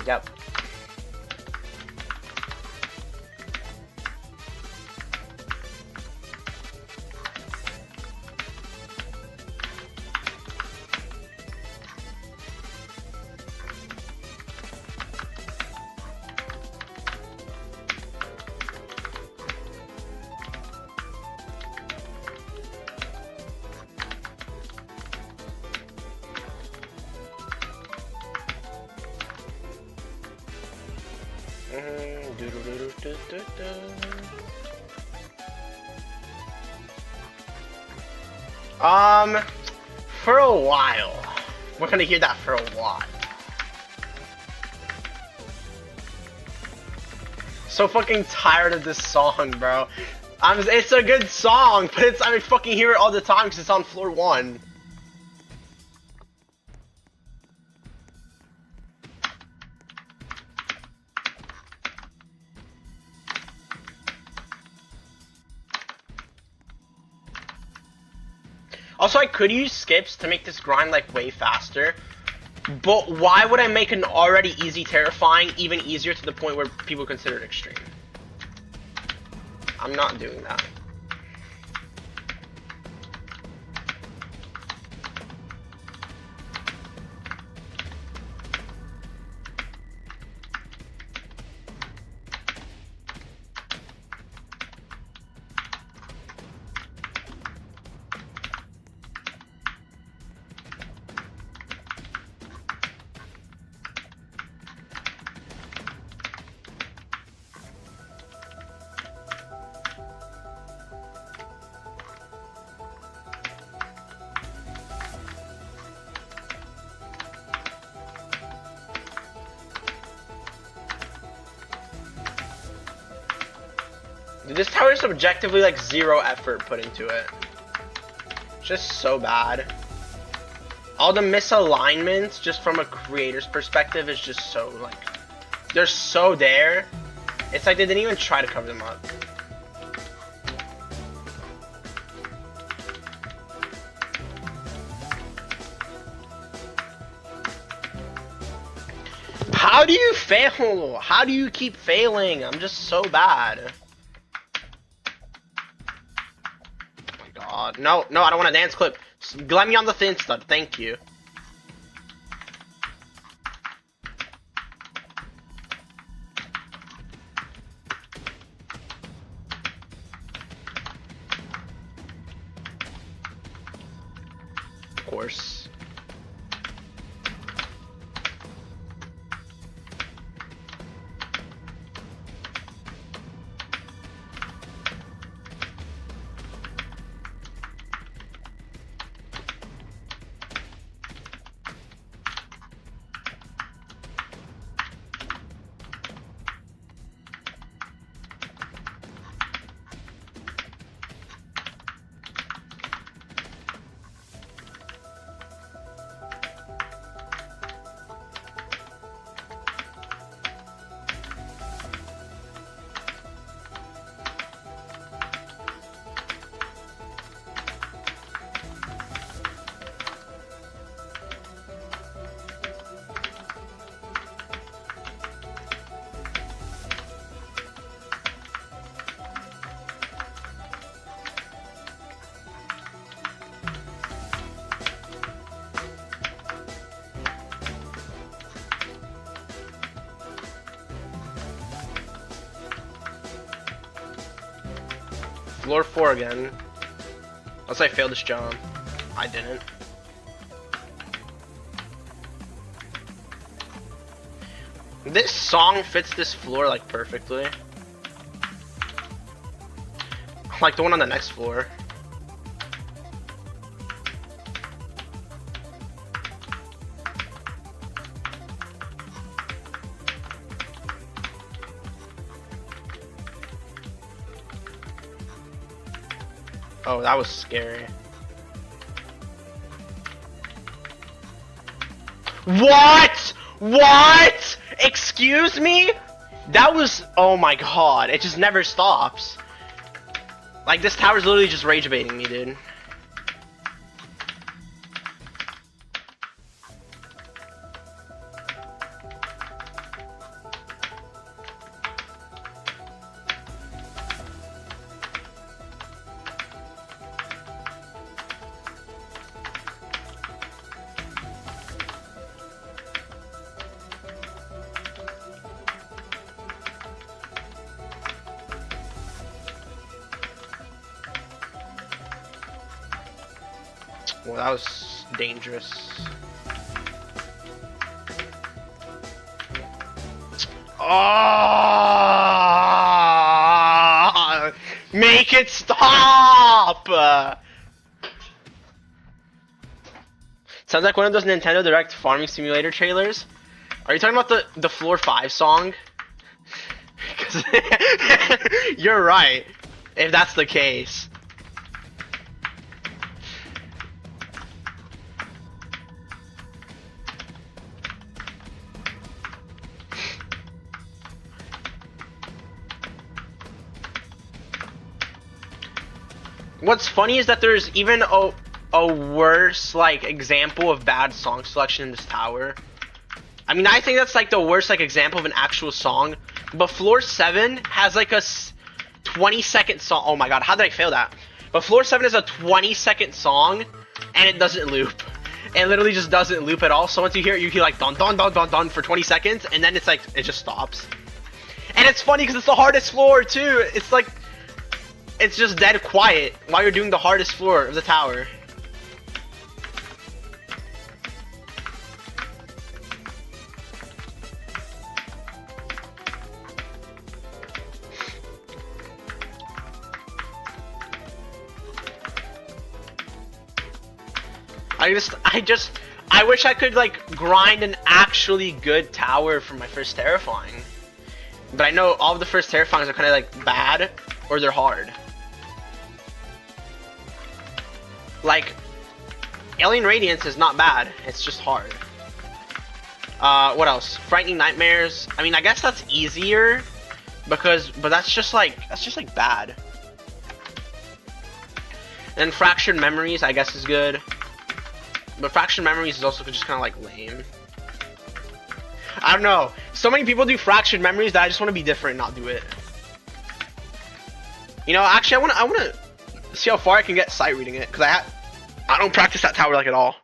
Yep. For a while. We're gonna hear that for a while. So fucking tired of this song, bro. It's a good song, but I fucking hear it all the time because it's on floor 1. Also, I could use skips to make this grind, like, way faster. But why would I make an already easy terrifying even easier to the point where people consider it extreme? I'm not doing that. Dude, this tower is objectively like 0 effort put into it. Just so bad. All the misalignments, just from a creator's perspective, is just so, like, they're so there. It's like they didn't even try to cover them up. How do you fail? How do you keep failing? I'm just so bad. Oh my god. No, no, I don't want a dance clip. Let me on the thin stud. Thank you. Of course. Floor 4 again. Unless I failed this jump. I didn't. This song fits this floor like perfectly. Like the one on the next floor. Oh, that was scary. What? What? Excuse me? That was... Oh my god. It just never stops. Like, this tower's literally just rage baiting me, dude. Well, that was dangerous. Oh! Make it stop! Sounds like one of those Nintendo Direct Farming Simulator trailers. Are you talking about the Floor 5 song? 'Cause you're right, if that's the case. What's funny is that there's even a worse like example of bad song selection in this tower. I mean, I think that's like the worst like example of an actual song. But Floor 7 has like a 20-second song. Oh my god, how did I fail that? But Floor 7 is a 20-second song, and it doesn't loop. It literally just doesn't loop at all. So once you hear it, you hear like dun dun dun dun dun for 20 seconds, and then it's like it just stops. And it's funny because it's the hardest floor too. It's like it's just dead quiet while you're doing the hardest floor of the tower. I wish I could like grind an actually good tower for my first terrifying. But I know all of the first terrifyings are kind of like bad or they're hard. Like, Alien Radiance is not bad, it's just hard. What else? Frightening Nightmares. I mean, I guess that's easier but that's just like bad. And Fractured Memories, I guess, is good. But Fractured Memories is also just kind of like lame. I don't know. So many people do fractured memories that I just want to be different and not do it. You know, actually, I want to see how far I can get sight reading it, because I don't practice that tower like at all.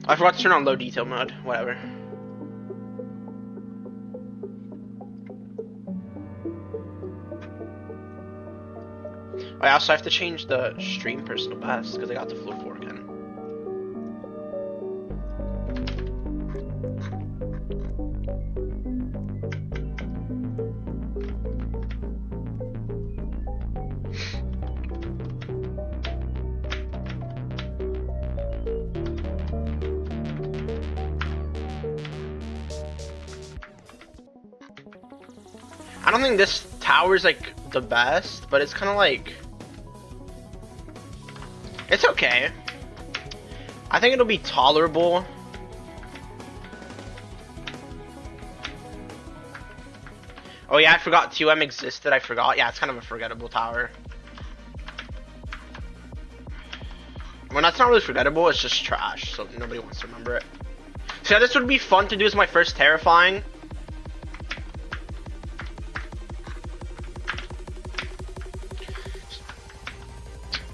I forgot to turn on low detail mode. Whatever. I also have to change the stream personal best because I got the floor 4 again. I don't think this tower is like the best, but it's kind of like, it's okay. I think it'll be tolerable. Oh yeah, I forgot 2M existed. I forgot. Yeah, it's kind of a forgettable tower. Well, that's not really forgettable. It's just trash, so nobody wants to remember it. So yeah, this would be fun to do as my first terrifying.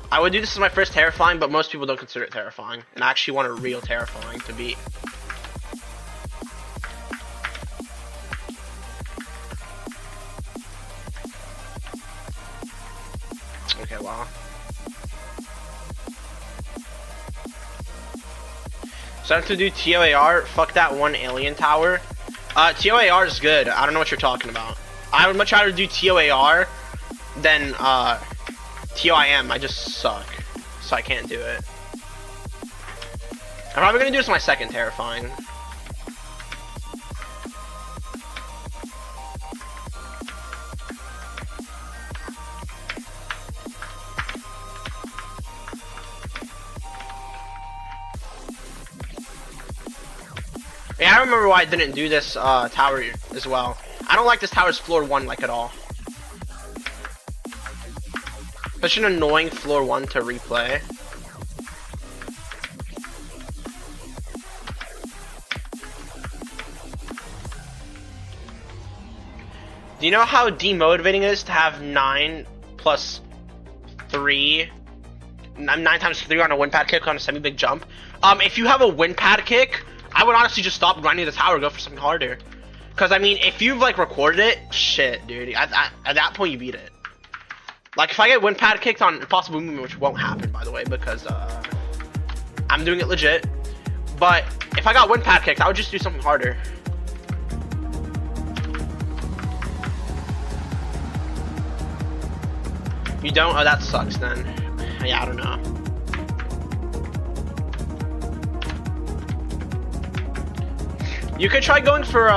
I would do this as my first terrifying, but most people don't consider it terrifying, and I actually want a real terrifying to beat. Okay, wow. So I have to do TOAR. Fuck that one alien tower. TOAR is good. I don't know what you're talking about. I would much rather do TOAR than TOIM. I just suck, so I can't do it. I'm probably gonna do this my second terrifying. Yeah, I remember why I didn't do this tower as well. I don't like this tower's floor 1 like at all. Such an annoying floor 1 to replay. Do you know how demotivating it is to have 9 plus 3, 9 times 3 on a wind pad kick on a semi-big jump? If you have a wind pad kick, I would honestly just stop grinding the tower, go for something harder. Because, I mean, if you've, like, recorded it, shit, dude. At that point, you beat it. Like, if I get wind pad kicked on Impossible Movement, which won't happen, by the way, because, I'm doing it legit. But, if I got wind pad kicked, I would just do something harder. You don't? Oh, that sucks, then. Yeah, I don't know. You could try going for,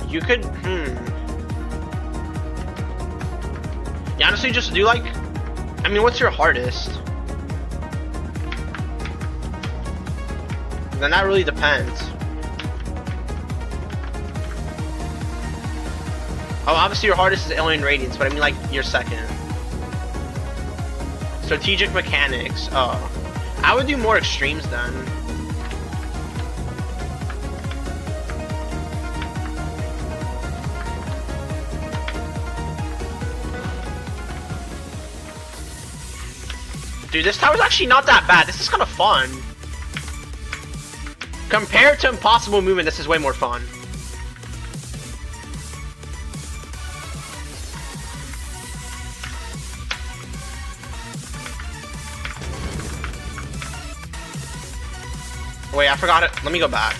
you could, You honestly just do, like, I mean, what's your hardest? Then that really depends. Oh, obviously your hardest is Alien Radiance, but I mean, like, your second. Strategic Mechanics, oh. I would do more extremes then. Dude, this tower's actually not that bad. This is kind of fun. Compared to Impossible Movement, this is way more fun. Wait, I forgot it. Let me go back.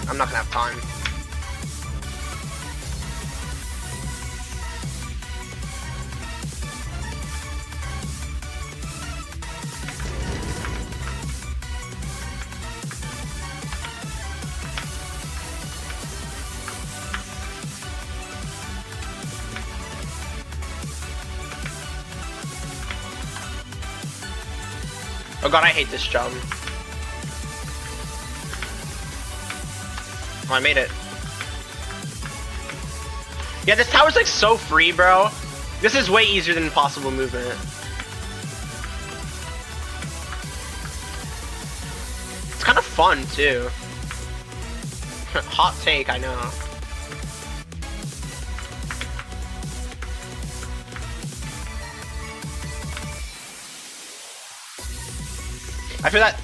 I'm not gonna have time. Oh god, I hate this jump. Oh, I made it. Yeah, this tower's like so free, bro. This is way easier than impossible movement. It's kind of fun too. Hot take, I know. I feel that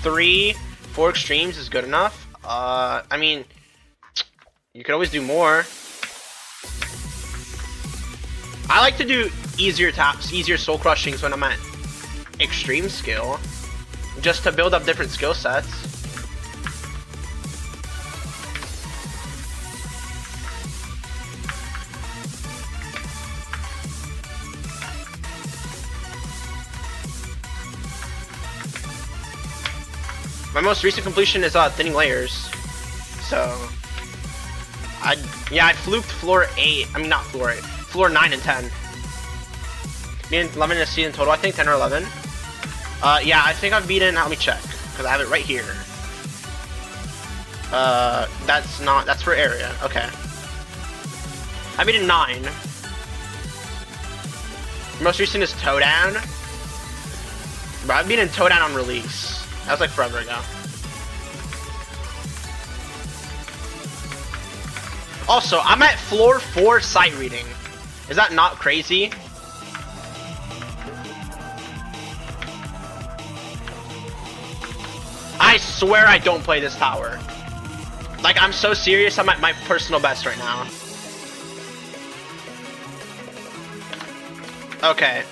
4 extremes is good enough. I mean, you could always do more. I like to do easier taps, easier soul crushings when I'm at extreme skill, just to build up different skill sets. My most recent completion is thinning layers, so I fluked floor 8. I mean not floor 8, floor 9 and 10. Me and Lemon and C in total, I think 10 or 11. Yeah, I think I've beaten. Let me check because I have it right here. That's for area. Okay, I beaten 9. Most recent is Toadan. Bro, I've beaten Toadan on release. That was like forever ago. Also, I'm at floor 4 sight reading. Is that not crazy? I swear I don't play this tower. Like, I'm so serious, I'm at my personal best right now. Okay,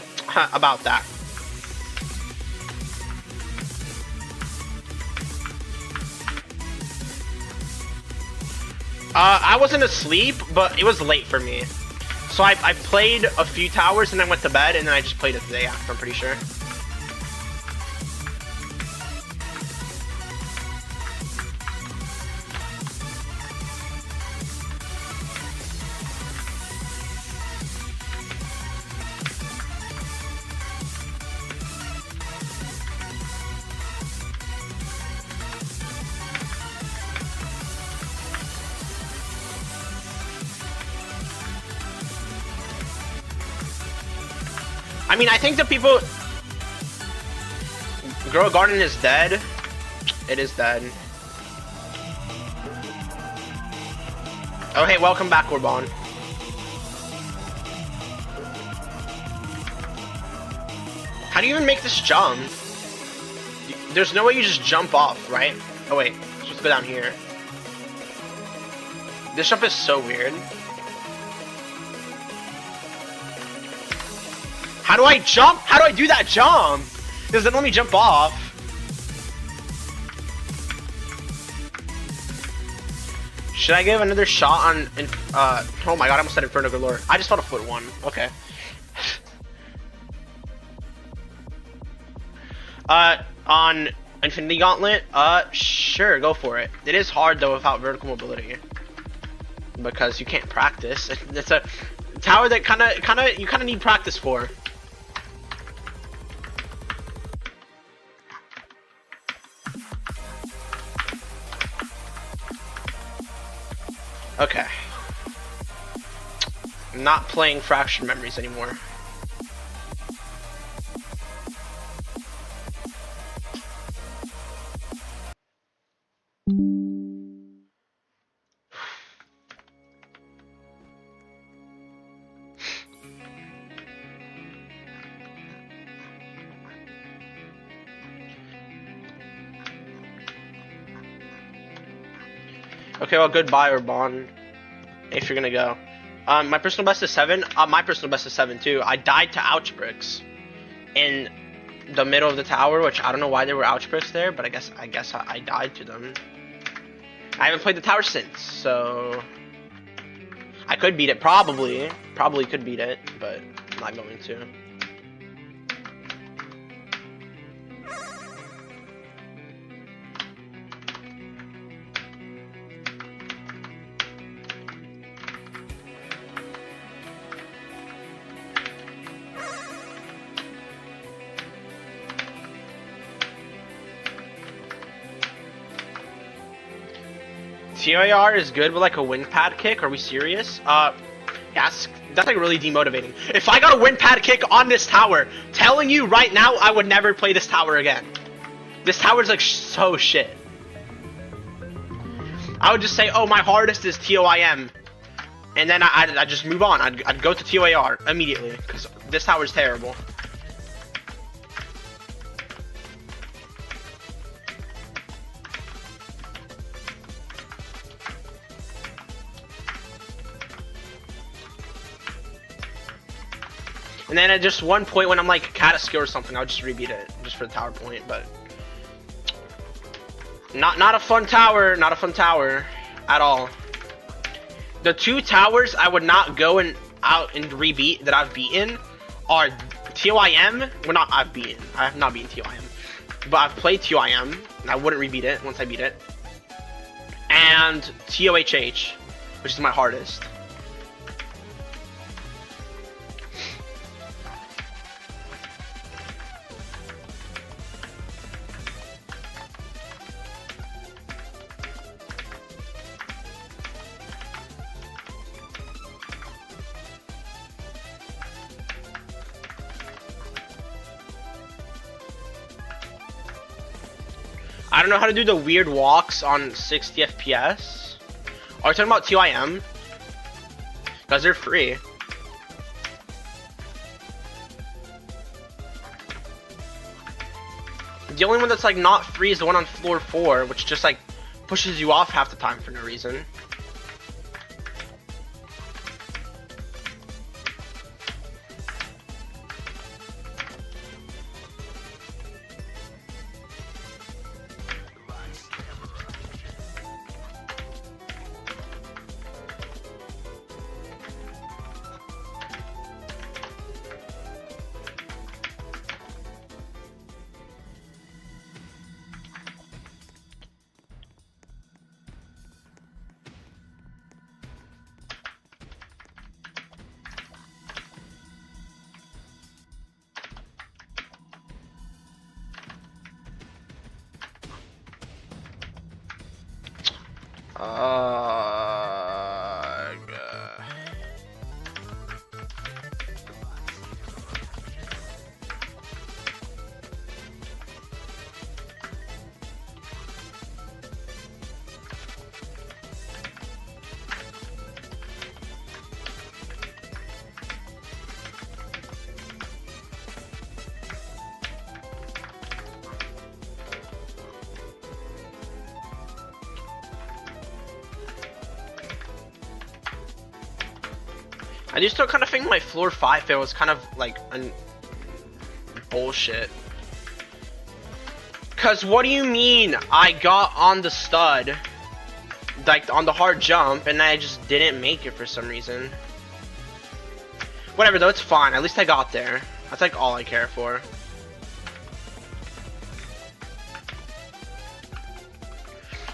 about that. I wasn't asleep, but it was late for me. So I played a few towers and then went to bed, and then I just played it the day after, I'm pretty sure. I mean, I think the people... Grow Garden is dead. It is dead. Oh, hey, welcome back, Orban. How do you even make this jump? There's no way you just jump off, right? Oh, wait. Let's just go down here. This jump is so weird. How do I jump? How do I do that jump? Does it let me jump off? Should I give another shot on... oh my god, I almost said Inferno Galore. I just fought a foot 1. Okay. On Infinity Gauntlet? Sure, go for it. It is hard, though, without vertical mobility. Because you can't practice. It's a tower that you kinda need practice for. Okay. I'm not playing Fractured Memories anymore. Okay, well, goodbye, Urban, if you're gonna go. My personal best is 7. My personal best is 7 too. I died to ouch bricks in the middle of the tower, which I don't know why there were ouch bricks there, but I guess I died to them. I haven't played the tower since, so I could beat it, probably could beat it, but I'm not going to. TIR is good with like a wing pad kick. Are we serious? Yeah, that's like really demotivating. If I got a wind pad kick on this tower, telling you right now, I would never play this tower again. This tower's like so shit. I would just say, oh, my hardest is TOIM. And then I'd just move on. I'd go to TOAR immediately, because this tower's terrible. And then at just one point when I'm like cata skill or something, I'll just rebeat it just for the tower point, but not a fun tower, not a fun tower at all. The two towers I would not go out and rebeat that I've beaten are TOIM. Well, not I've beaten. I have not beaten TOIM, but I've played TOIM and I wouldn't rebeat it once I beat it. And EToH, which is my hardest. I don't know how to do the weird walks on 60 FPS. Are you talking about TOIM? Because they're free. The only one that's like not free is the one on floor 4, which just like pushes you off half the time for no reason. I do still kind of think my floor 5 fail was kind of like bullshit. Cause what do you mean I got on the stud, like on the hard jump, and I just didn't make it for some reason? Whatever though, it's fine. At least I got there. That's like all I care for.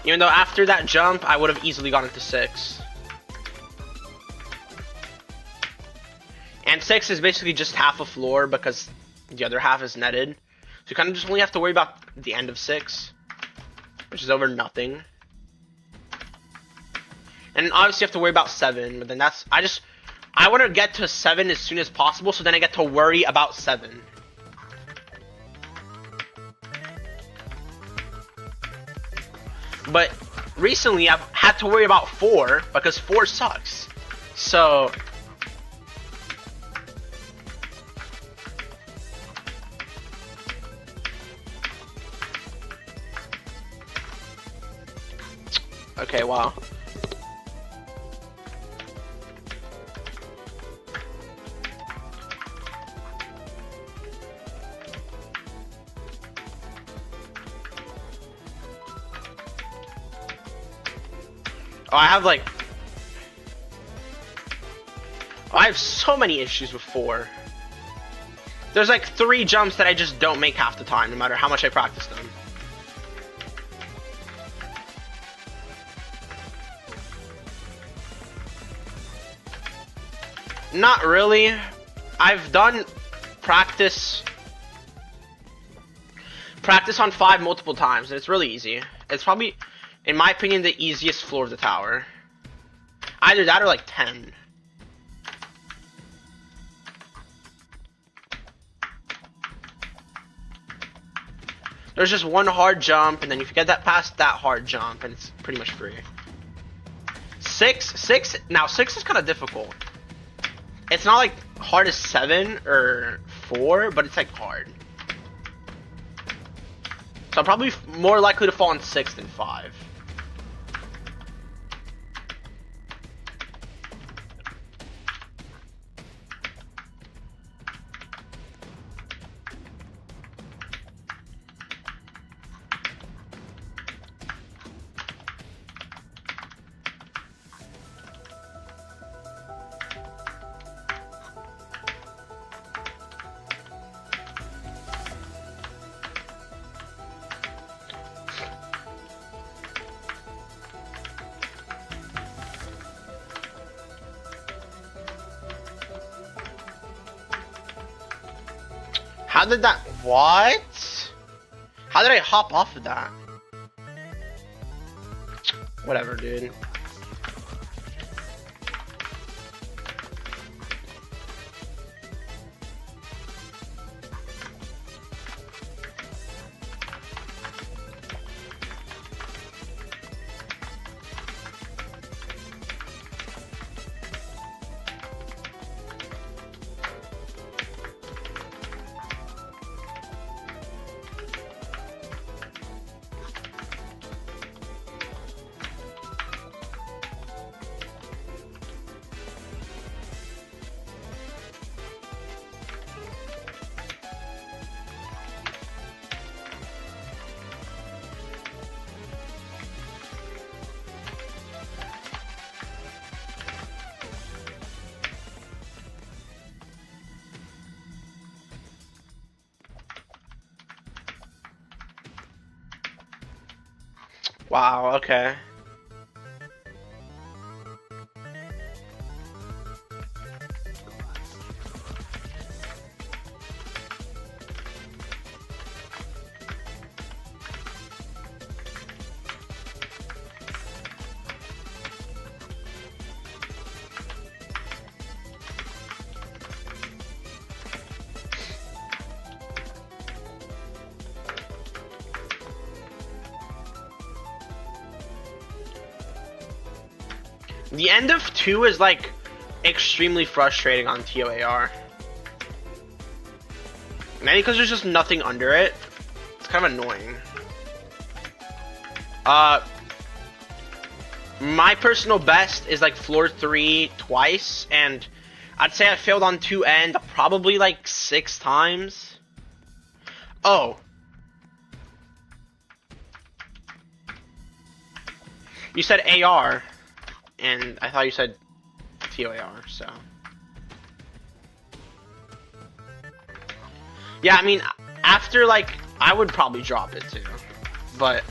Even though after that jump, I would have easily gotten to 6. And 6 is basically just half a floor because the other half is netted. So you kind of just only have to worry about the end of 6, which is over nothing. And obviously you have to worry about 7, but then that's, I want to get to 7 as soon as possible, so then I get to worry about 7. But recently I've had to worry about 4 because 4 sucks. So okay, wow. Oh, I have so many issues with 4. There's like 3 jumps that I just don't make half the time, no matter how much I practice them. Not really. I've done practice on 5 multiple times, and it's really easy. It's probably, in my opinion, the easiest floor of the tower. Either that or like 10. There's just one hard jump, and then if you get that past that hard jump, and it's pretty much free. 6 now 6 is kind of difficult. It's not like hard as 7 or 4, but it's like hard. So I'm probably more likely to fall on 6 than 5. How did that? What? How did I hop off of that? Whatever, dude. Wow, okay. The end of 2 is like extremely frustrating on EToH. Mainly because there's just nothing under it. It's kind of annoying. My personal best is like floor 3 twice, and I'd say I failed on 2 end probably like 6 times. Oh. You said AR. And I thought you said EToH, so. Yeah, I mean, after, like, I would probably drop it too. But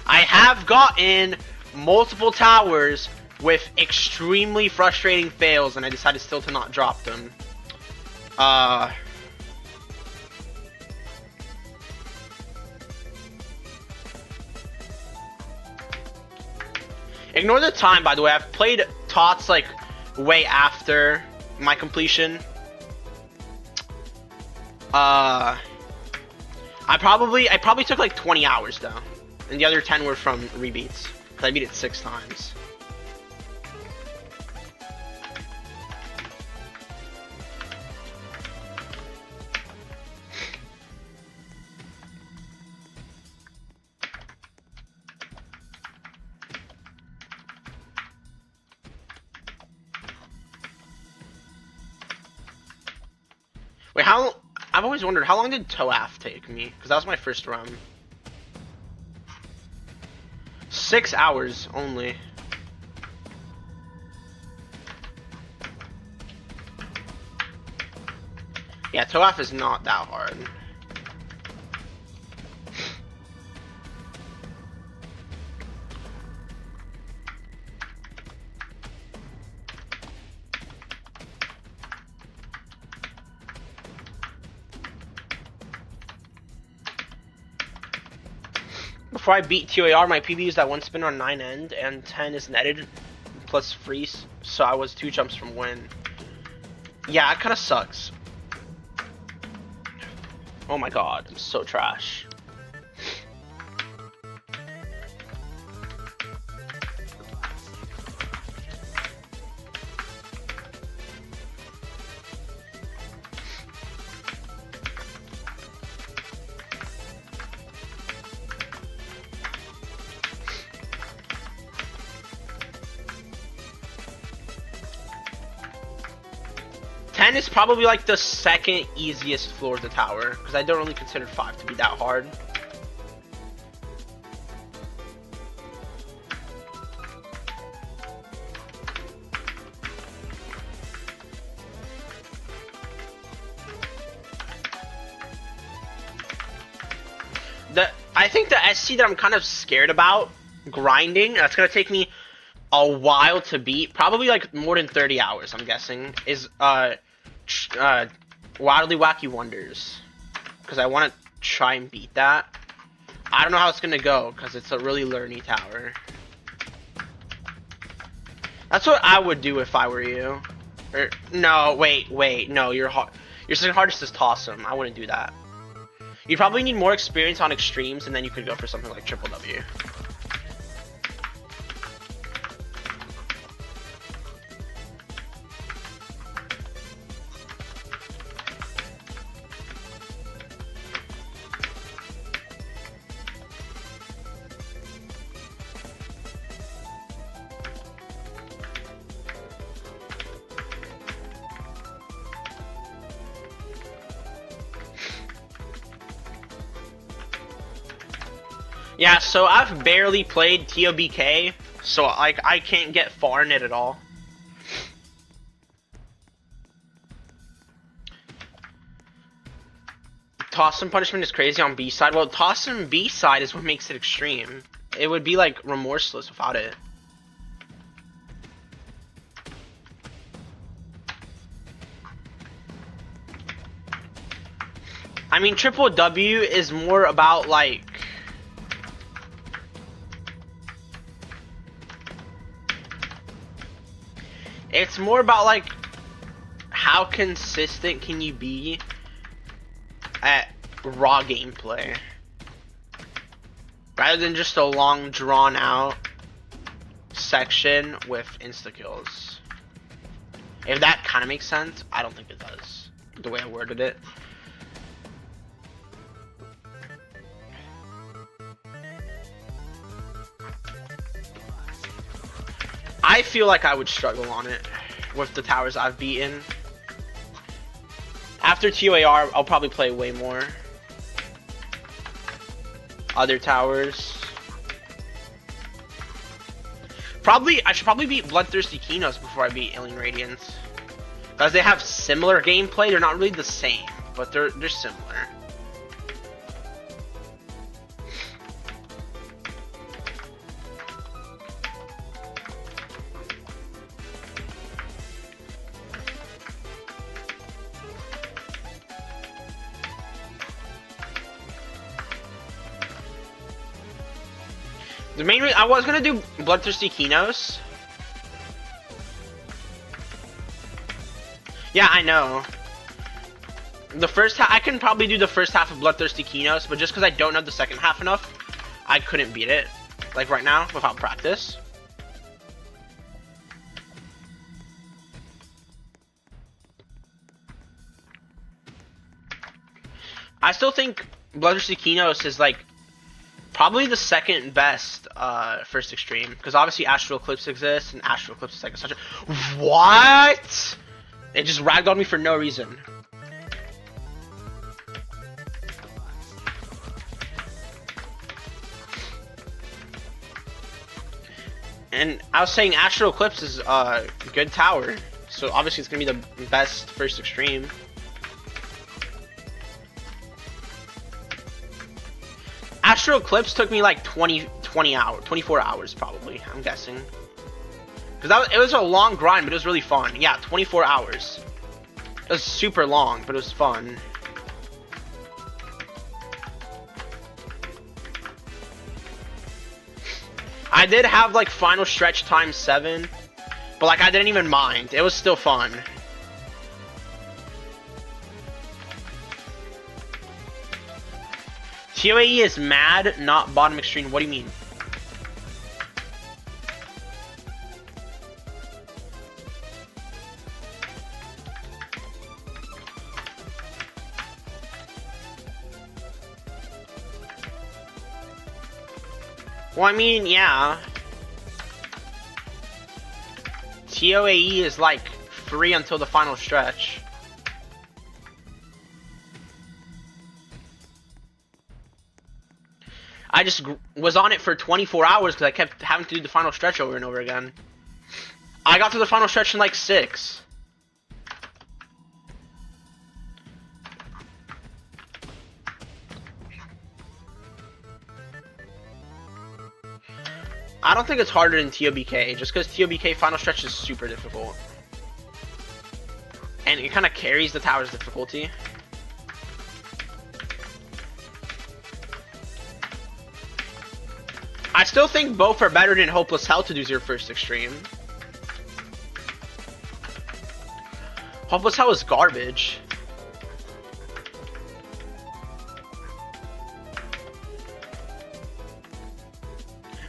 I have gotten multiple towers with extremely frustrating fails, and I decided still to not drop them. Ignore the time, by the way. I've played TOTS like way after my completion. I probably took like 20 hours though, and the other 10 were from rebeats because I beat it 6 times. Wait, I've always wondered, how long did EToH take me? Because that was my first run. 6 hours only. Yeah, EToH is not that hard. Before I beat EToH, my PB is that 1 spin on 9 end, and 10 is netted, plus freeze, so I was 2 jumps from win. Yeah, it kind of sucks. Oh my god, I'm so trash. Ten is probably like the second easiest floor of the tower, because I don't really consider 5 to be that hard. I think the SC that I'm kind of scared about grinding, that's gonna take me a while to beat, probably like more than 30 hours, I'm guessing, is Wildly Wacky Wonders, because I want to try and beat that. I don't know how it's gonna go, because it's a really learny tower. That's what I would do if I were you. Or no, wait, no, your second hardest is Tossum. I wouldn't do that. You probably need more experience on extremes, and then you could go for something like Triple W. Yeah, so I've barely played TOBK, so like I can't get far in it at all. Tossum punishment is crazy on B side. Well, Tossum B side is what makes it extreme. It would be like remorseless without it. I mean, Triple W is more about like it's more about like how consistent can you be at raw gameplay rather than just a long drawn out section with insta kills. If that kind of makes sense. I don't think it does, the way I worded it. I feel like I would struggle on it with the towers I've beaten. After TOAR, I'll probably play way more other towers. I should probably beat Bloodthirsty Kinos before I beat Alien Radiance, because they have similar gameplay. They're not really the same, but they're similar. The main reason I was gonna do Bloodthirsty Kinos. Yeah, I know. The first half, I can probably do the first half of Bloodthirsty Kinos, but just because I don't know the second half enough, I couldn't beat it, like right now, without practice. I still think Bloodthirsty Kinos is like probably the second best first extreme, because obviously Astral Eclipse exists, and Astral Eclipse is like such a what? It just ragged on me for no reason. And I was saying Astral Eclipse is a good tower, so obviously it's gonna be the best first extreme. Astral Eclipse took me like 24 hours probably, I'm guessing. Because it was a long grind, but it was really fun. Yeah, 24 hours. It was super long, but it was fun. I did have like final stretch time 7, but like I didn't even mind. It was still fun. TOAE is mad, not bottom extreme. What do you mean? Well, I mean, yeah. TOAE is like free until the final stretch. I just was on it for 24 hours because I kept having to do the final stretch over and over again. I got to the final stretch in like 6. I don't think it's harder than TOBK, just because TOBK final stretch is super difficult. And it kind of carries the tower's difficulty. I still think both are better than Hopeless Hell to do your first extreme. Hopeless Hell is garbage.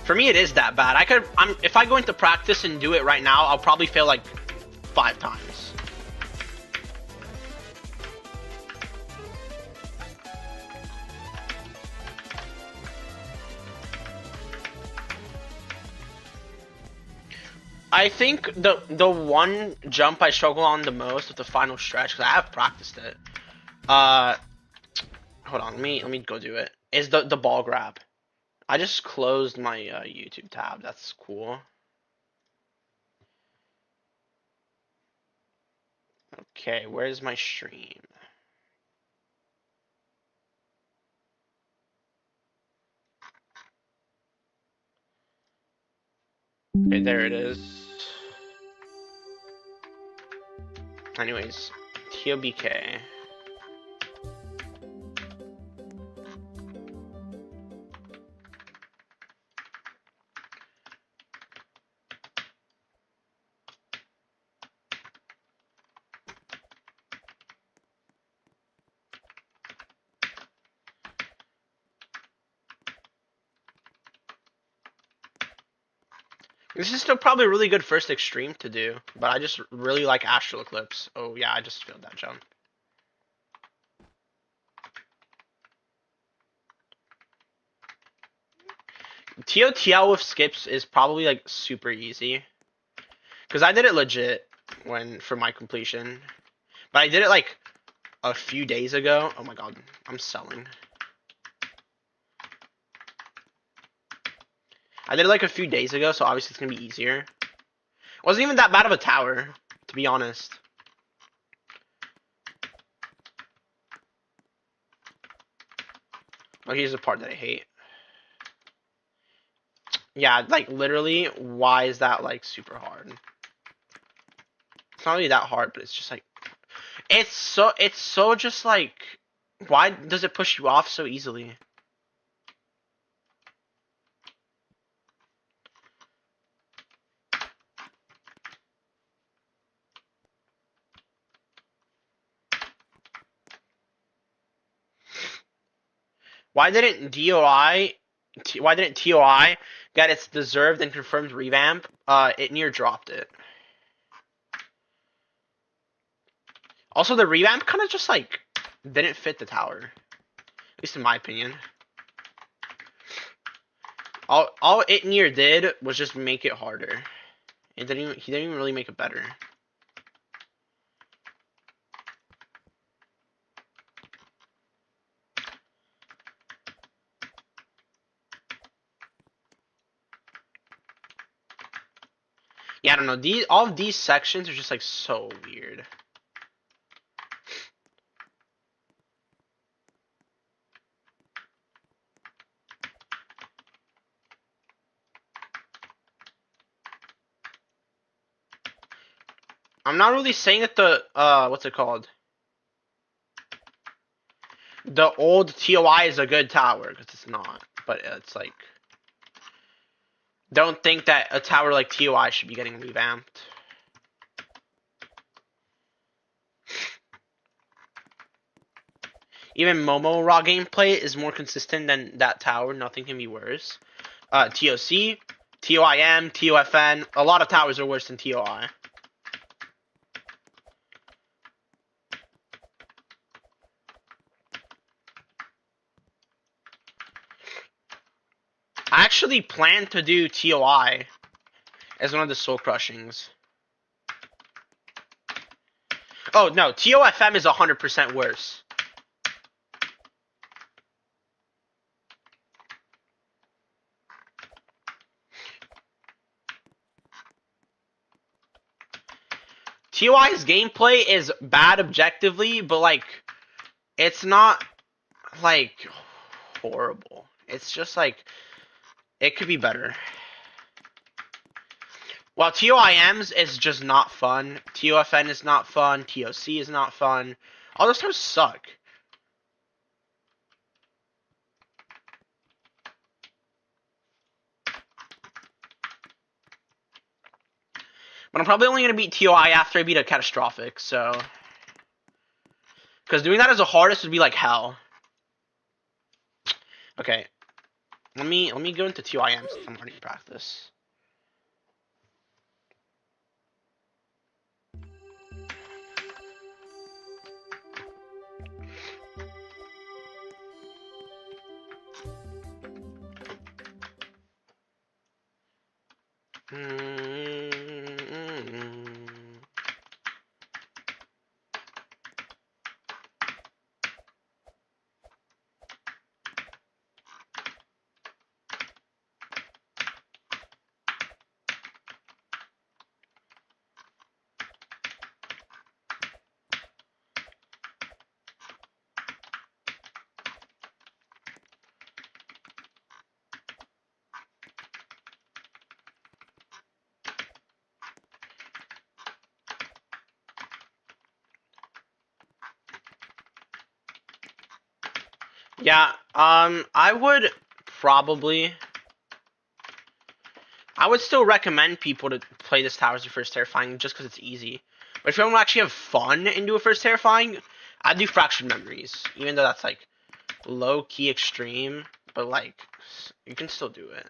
For me, it is that bad. If I go into practice and do it right now, I'll probably fail like 5 times. I think the one jump I struggle on the most with the final stretch, because I have practiced it. Hold on, let me go do it. Is the ball grab. I just closed my YouTube tab. That's cool. Okay, where's my stream? Okay, there it is. Anyways, TOBK. This is still probably a really good first extreme to do, but I just really like Astral Eclipse. Oh yeah, I just failed that jump. TOTL with skips is probably like super easy. Because I did it legit for my completion. But I did it like a few days ago. Oh my god, I'm selling. I did it like a few days ago, so obviously it's gonna be easier. It wasn't even that bad of a tower, to be honest. Oh, here's the part that I hate. Yeah, like literally, why is that like super hard? It's not really that hard, but it's just like it's so just like, why does it push you off so easily? Why didn't TOI get its deserved and confirmed revamp? It near dropped it. Also, the revamp kind of just like didn't fit the tower, at least in my opinion. All it near did was just make it harder. He didn't even really make it better. Yeah, I don't know. All of these sections are just like so weird. I'm not really saying that the what's it called? The old TOI is a good tower, because it's not. But it's like, don't think that a tower like TOI should be getting revamped. Even Momo raw gameplay is more consistent than that tower. Nothing can be worse. TOC, TOIM, TOFN. A lot of towers are worse than TOI. I actually plan to do TOI as one of the soul crushings. Oh no, TOFM is 100% worse. TOI's gameplay is bad objectively, but like, it's not like horrible. It's just like, it could be better. While TOIM's is just not fun, TOFN is not fun, TOC is not fun. All those towers suck. But I'm probably only going to beat TOI after I beat a catastrophic, so... Because doing that as a hardest would be like hell. Okay. Let me go into TOIM since I'm already in practice. Yeah, I would probably... I would still recommend people to play this tower as your first terrifying just because it's easy. But if you want to actually have fun and do a first terrifying, I'd do Fractured Memories. Even though that's like low-key extreme, but like, you can still do it.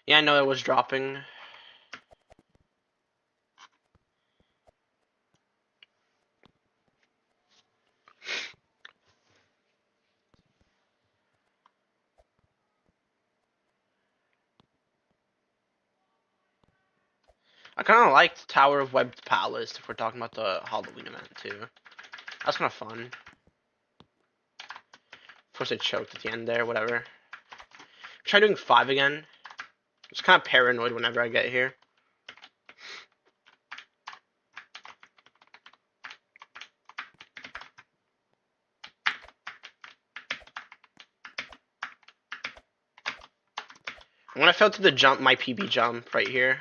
Yeah, I know it was dropping. I kind of liked Tower of Webbed Palace if we're talking about the Halloween event too. That's kind of fun. Of course, I choked at the end there. Whatever. Try doing 5 again. I'm just kind of paranoid whenever I get here. When I fell to the jump, my PB jump right here.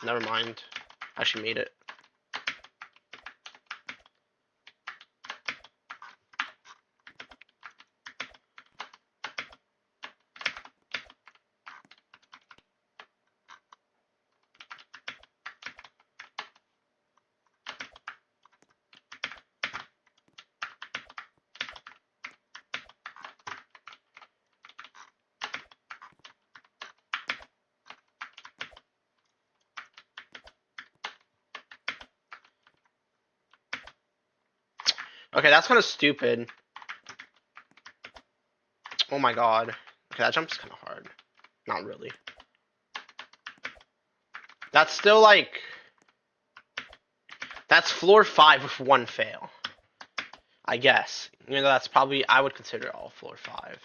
Never mind. I actually made it. Okay, that's kind of stupid. Oh my god. Okay, that jump's kind of hard. Not really. That's still like... That's floor 5 with 1 fail. I guess. Even though that's probably... I would consider it all floor 5.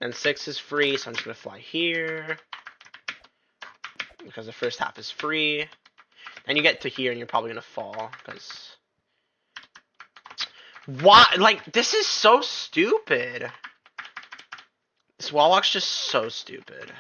Then 6 is free, so I'm just going to fly here. Because the first half is free. Then you get to here and you're probably going to fall. Because... Why? Like, this is so stupid. This wall walk's just so stupid.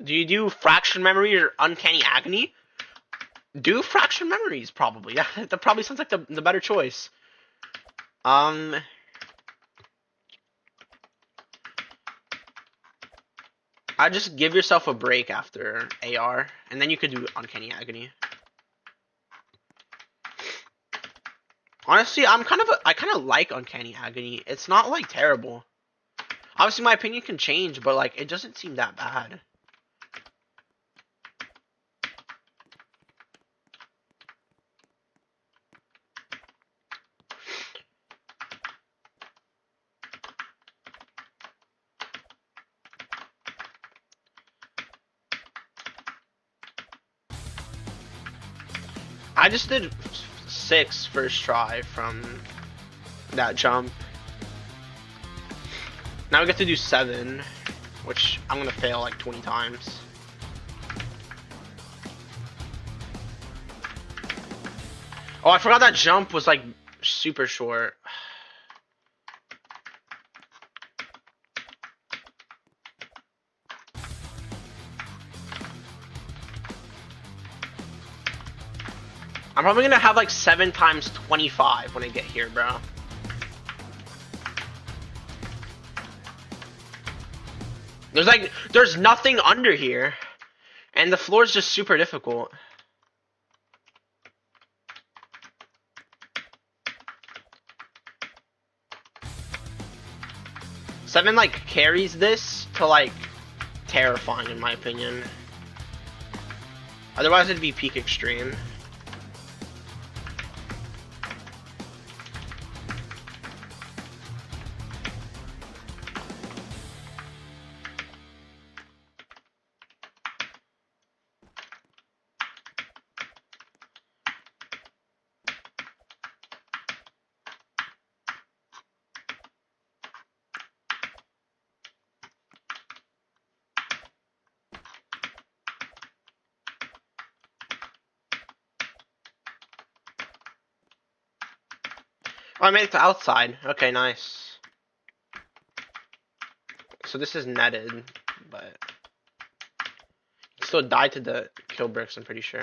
Do you do fraction memory or uncanny agony? Do fraction memories probably. Yeah, that probably sounds like the better choice. I just give yourself a break after AR, and then you could do uncanny agony. Honestly, I kind of like uncanny agony. It's not like terrible. Obviously, my opinion can change, but like it doesn't seem that bad. I just did 6 first try from that jump. Now we get to do 7, which I'm gonna fail like 20 times. Oh, I forgot that jump was like super short. I'm probably gonna have like 7 times 25 when I get here, bro. There's nothing under here. And the floor is just super difficult. Seven like carries this to like terrifying in my opinion. Otherwise it'd be peak extreme. Oh, I made it to outside. Okay, nice. So this is netted, but you still die to the kill bricks, I'm pretty sure.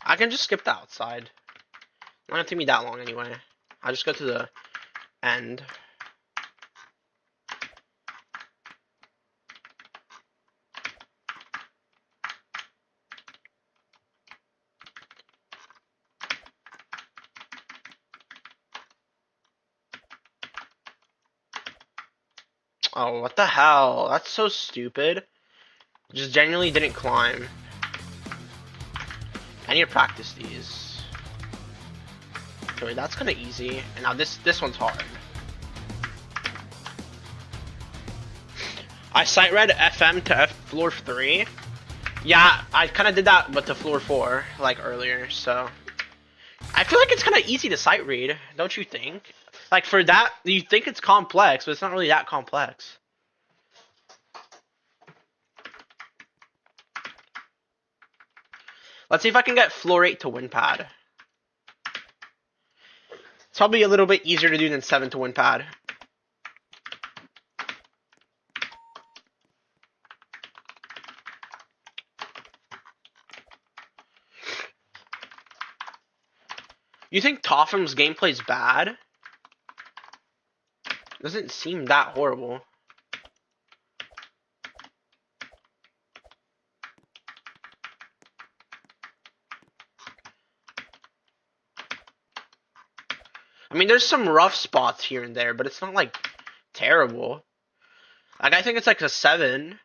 I can just skip the outside. It won't take me that long anyway. I'll just go to the end. Oh, what the hell? That's so stupid. Just genuinely didn't climb. I need to practice these. Okay, that's kind of easy. And now this one's hard. I sight read FM to F floor 3. Yeah, I kind of did that, but to floor 4, like earlier, so. I feel like it's kind of easy to sight read, don't you think? Like for that, you think it's complex, but it's not really that complex. Let's see if I can get floor 8 to win pad. It's probably a little bit easier to do than 7 to win pad. You think Topham's gameplay is bad? Doesn't seem that horrible. I mean, there's some rough spots here and there, but it's not like terrible. Like, I think it's like a 7.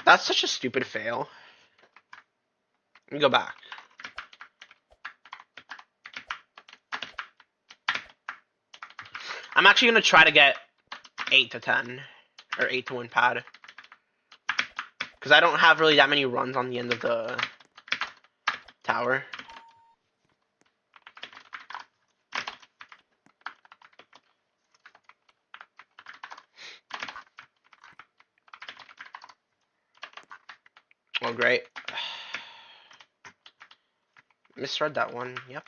That's such a stupid fail. Let me go back. I'm actually going to try to get 8 to 10. Or 8 to win pad. Because I don't have really that many runs on the end of the tower. Oh, great. Misread that one. Yep.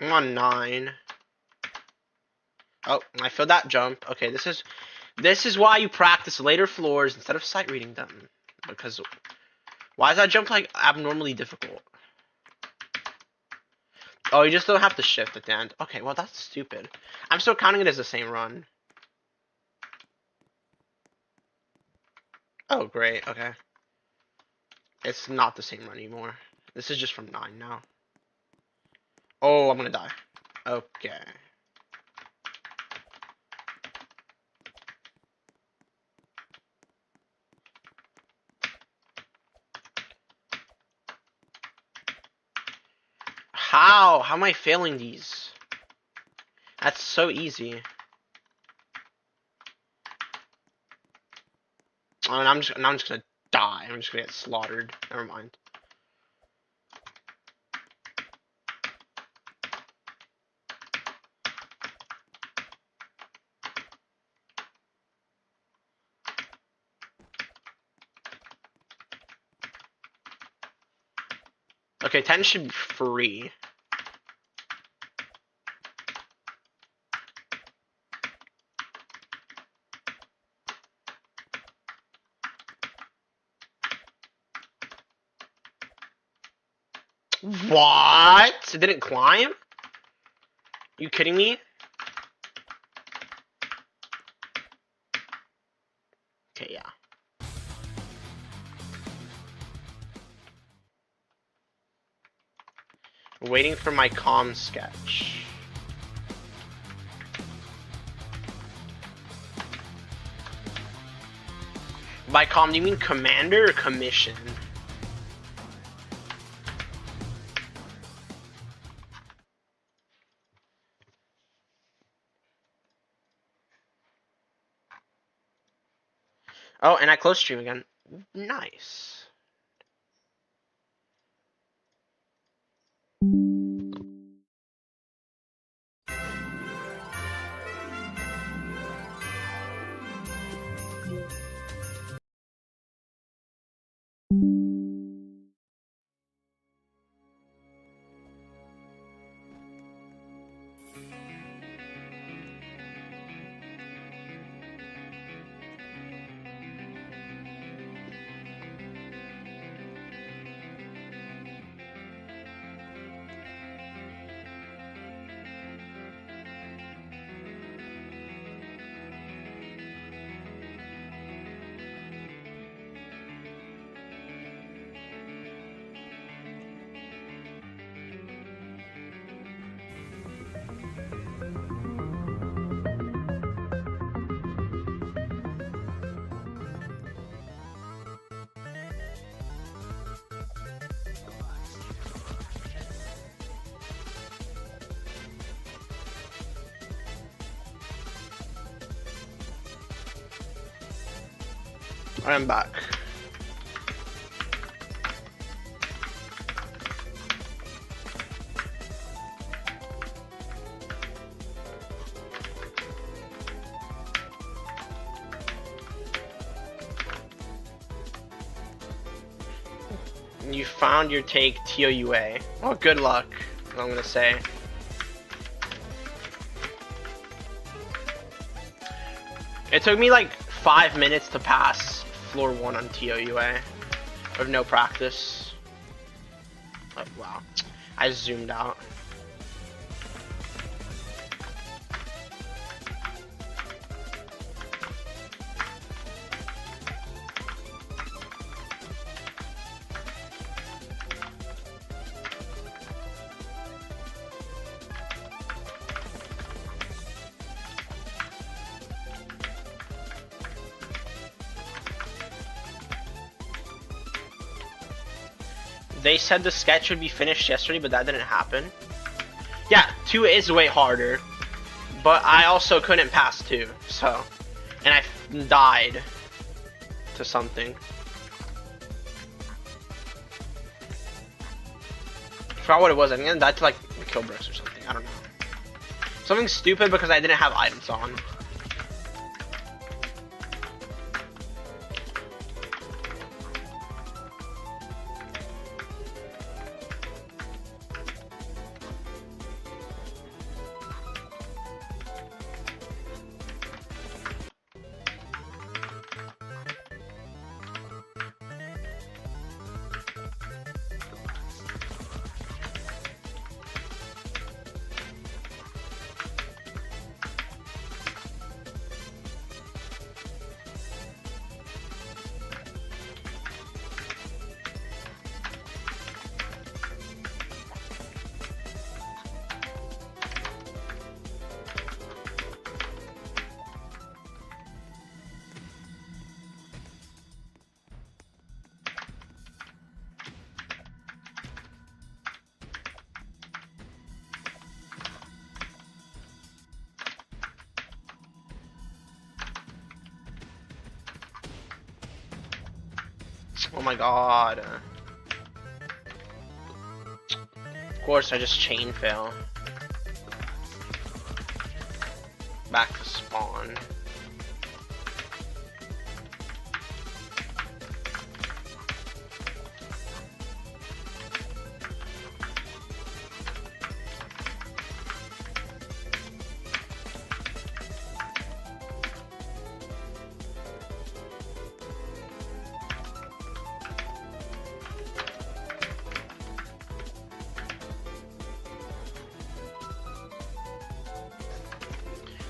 I'm on 9. Oh, I failed that jump. Okay, this is why you practice later floors instead of sight reading them. Because why is that jump like abnormally difficult? Oh, you just don't have to shift at the end. Okay, well that's stupid. I'm still counting it as the same run. Oh, great. Okay. It's not the same run anymore. This is just from 9 now. Oh, I'm gonna die. Okay. How? How am I failing these? That's so easy. Oh, and I'm just gonna die. I'm just gonna get slaughtered. Never mind. Okay, 10 should be free. What? It didn't climb? You kidding me? Okay, yeah. Waiting for my comm sketch. By comm, do you mean commander or commission? Oh, and I close stream again. Nice. I'm back. You found your take TOUA. Well, good luck, I'm gonna say. It took me like 5 minutes to pass floor 1 on TOUA with no practice. Oh, wow. I zoomed out. They said the sketch would be finished yesterday, but that didn't happen. Yeah, 2 is way harder, but I also couldn't pass 2, so. And I died to something. I forgot what it was. I think I died to like the kill bricks or something. I don't know. Something stupid because I didn't have items on. Oh my god. Of course, I just chain fail. Back to spawn.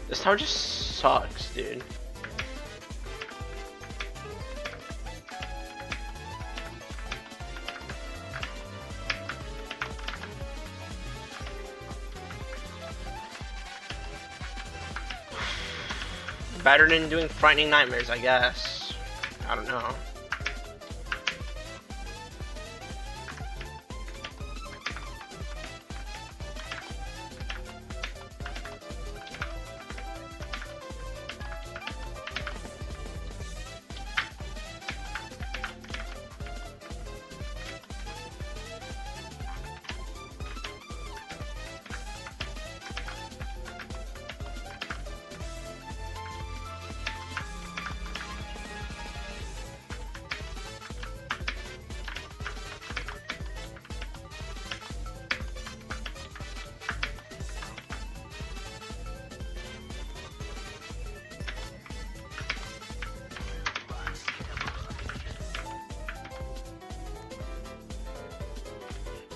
This tower just sucks, dude. Better than doing Frightening Nightmares, I guess. I don't know.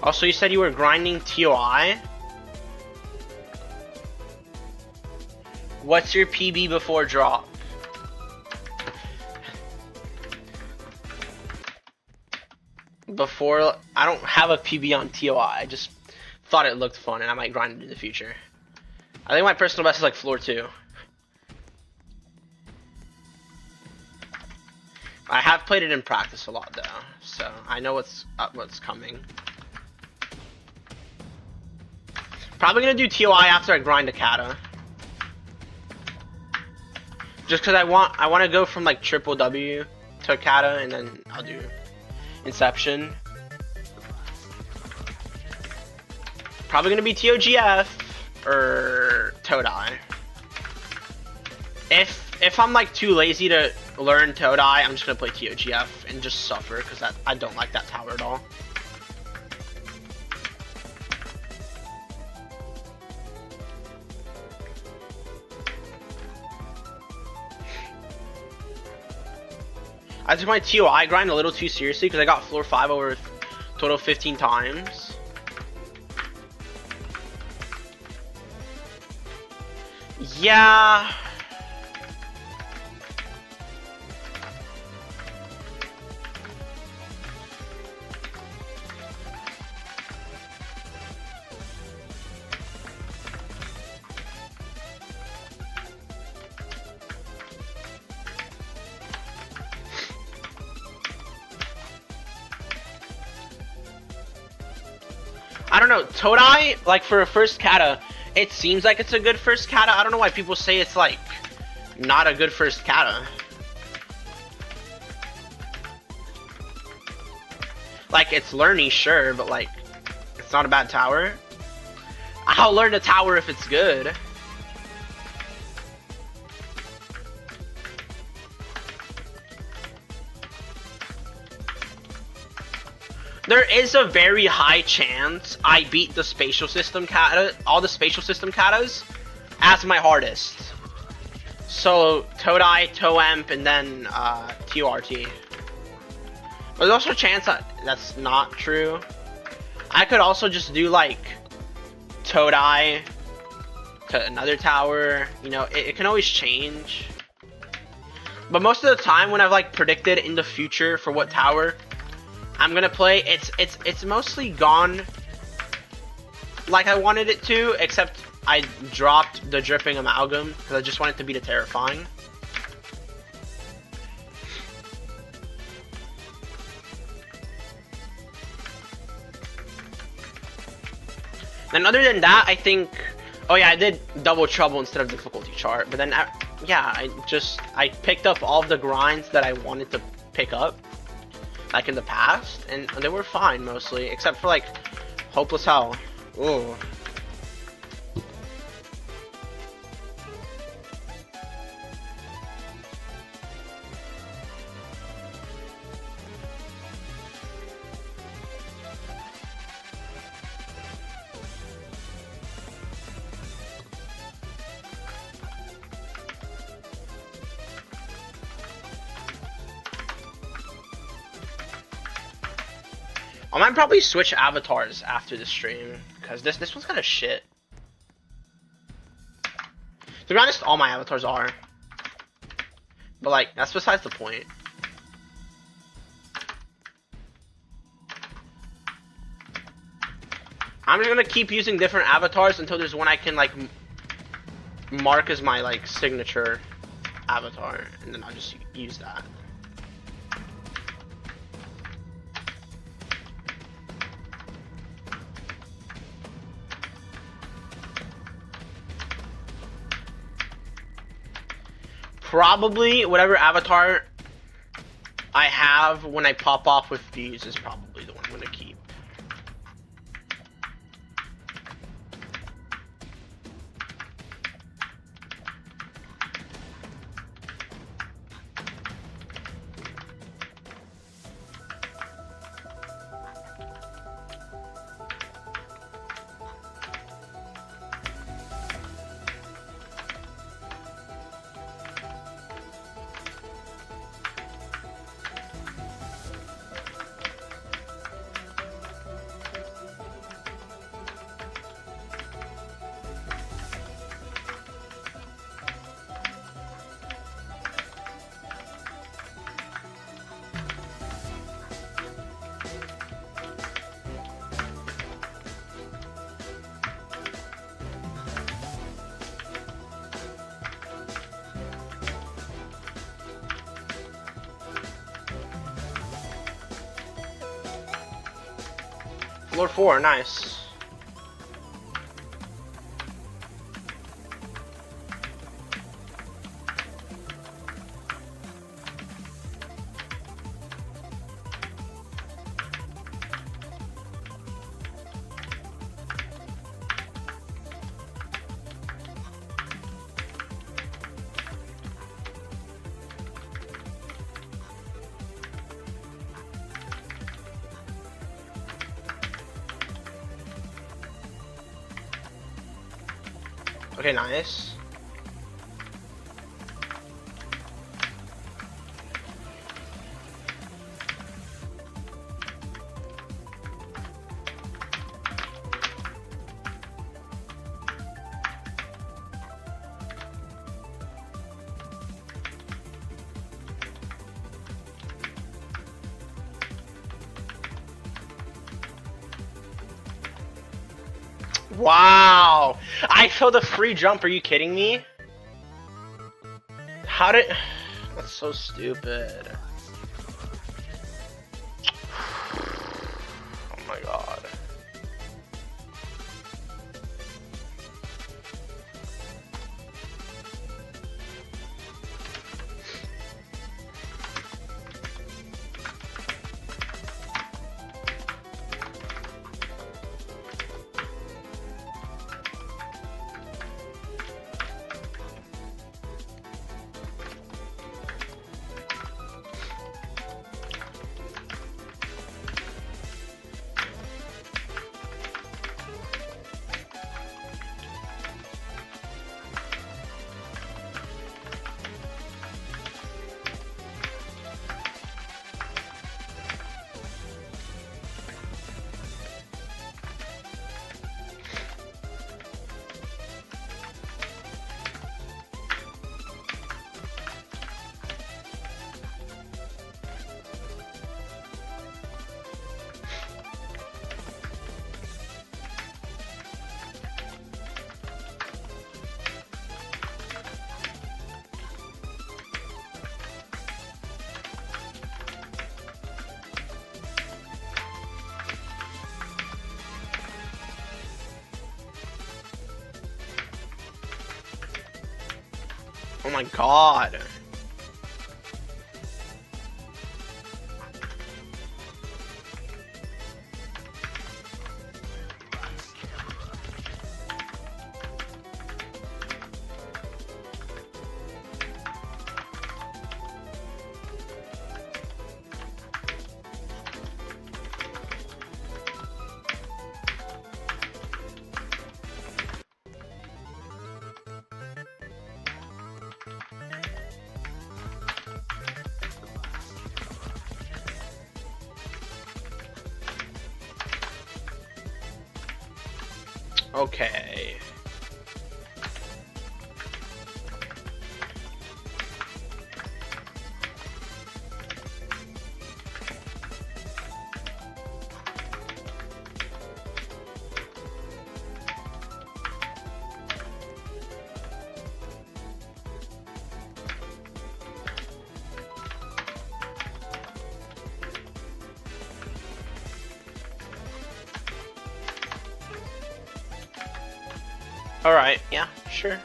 Also, you said you were grinding TOI? What's your PB before drop? Before, I don't have a PB on TOI, I just thought it looked fun and I might grind it in the future. I think my personal best is like floor 2. I have played it in practice a lot though, so I know what's coming. Probably gonna do TOI after I grind a kata. Just cause I want to go from like triple W to kata and then I'll do Inception. Probably gonna be TOGF or Todai. If I'm like too lazy to learn EToH, I'm just gonna play TOGF and just suffer because I don't like that tower at all. I took my TOI grind a little too seriously because I got floor 5 over total 15 times. Yeah. I don't know, EToH, like for a first kata, it seems like it's a good first kata. I don't know why people say it's like not a good first kata. Like it's learny, sure, but like it's not a bad tower. I'll learn a tower if it's good. There is a very high chance I beat the spatial system kata, all the spatial system katas, as my hardest. So EToH, TOEMP, and then TORT. But there's also a chance that that's not true. I could also just do like EToH to another tower. You know, it can always change. But most of the time, when I've like predicted in the future for what tower I'm gonna play, it's mostly gone like I wanted it to, except I dropped the dripping amalgam because I just wanted to be the terrifying. And other than that, I think, oh yeah, I did double trouble instead of difficulty chart, but then yeah, I picked up all of the grinds that I wanted to pick up like in the past, and they were fine mostly, except for like Hopeless Hell. Ooh. I might probably switch avatars after the stream, because this one's kind of shit. To be honest, all my avatars are. But like, that's besides the point. I'm just gonna keep using different avatars until there's one I can like mark as my like signature avatar, and then I'll just use that. Probably whatever avatar I have when I pop off with these is probably the one I'm gonna keep. Floor 4, nice. Okay, nice. Wow! I failed a free jump, are you kidding me? How did... That's so stupid. Oh my god. Oh my god. Okay. Alright, yeah, sure.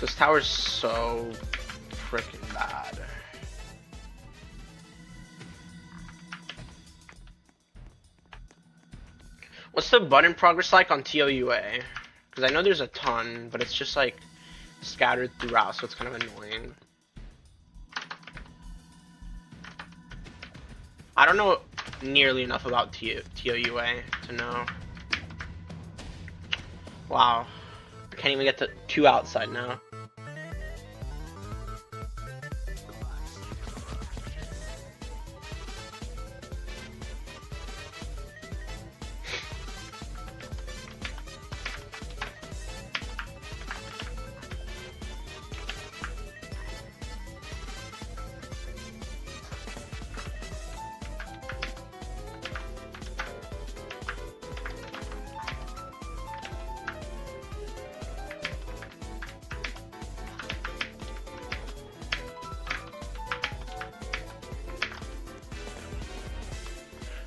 This tower's so freaking bad. What's the button progress like on TOUA? Because I know there's a ton, but it's just like scattered throughout, so it's kind of annoying. I don't know nearly enough about TOUA to know. Wow. I can't even get to 2 outside now.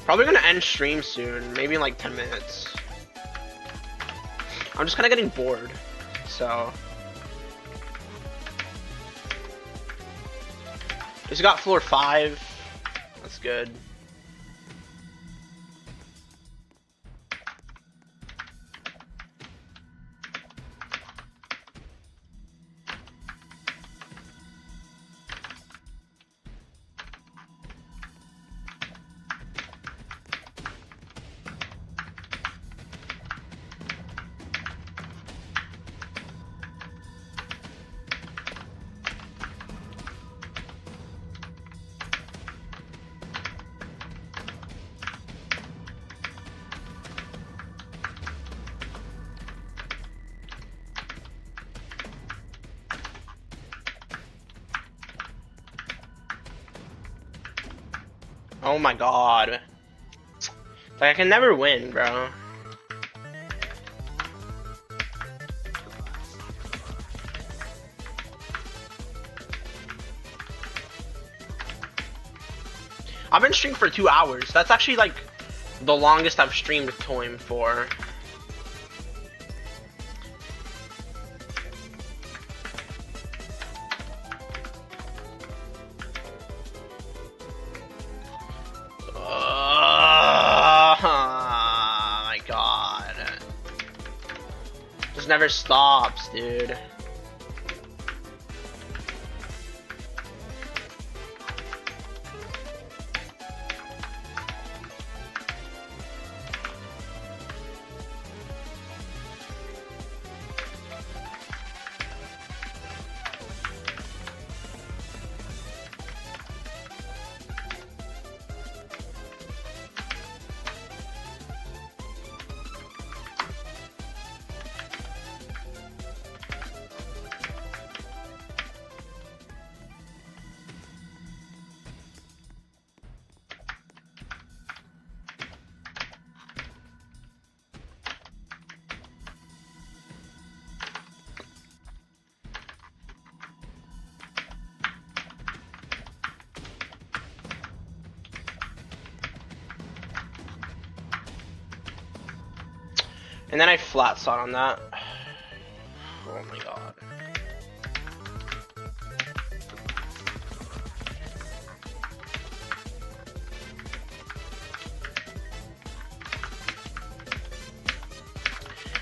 Probably gonna end stream soon, maybe in like 10 minutes. I'm just kind of getting bored, so. Just got floor 5. That's good. Oh my god. Like, I can never win, bro. I've been streaming for 2 hours. That's actually like the longest I've streamed Toim for. Never stops, dude. And then I flat shot on that. Oh my god.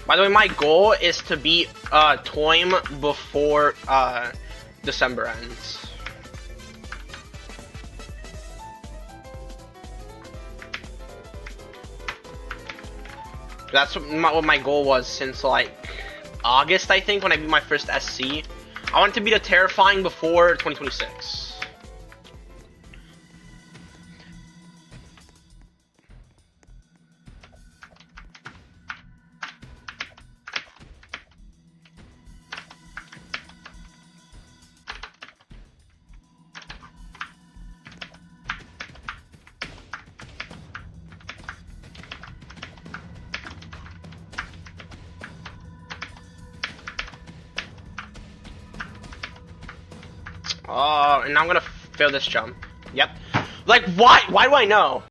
By the way, my goal is to beat Toim before December ends. That's what my goal was since like August, I think, when I beat my first SC. I wanted to beat a terrifying before 2026. Oh, and now I'm gonna fail this jump. Yep. Like, why? Why do I know?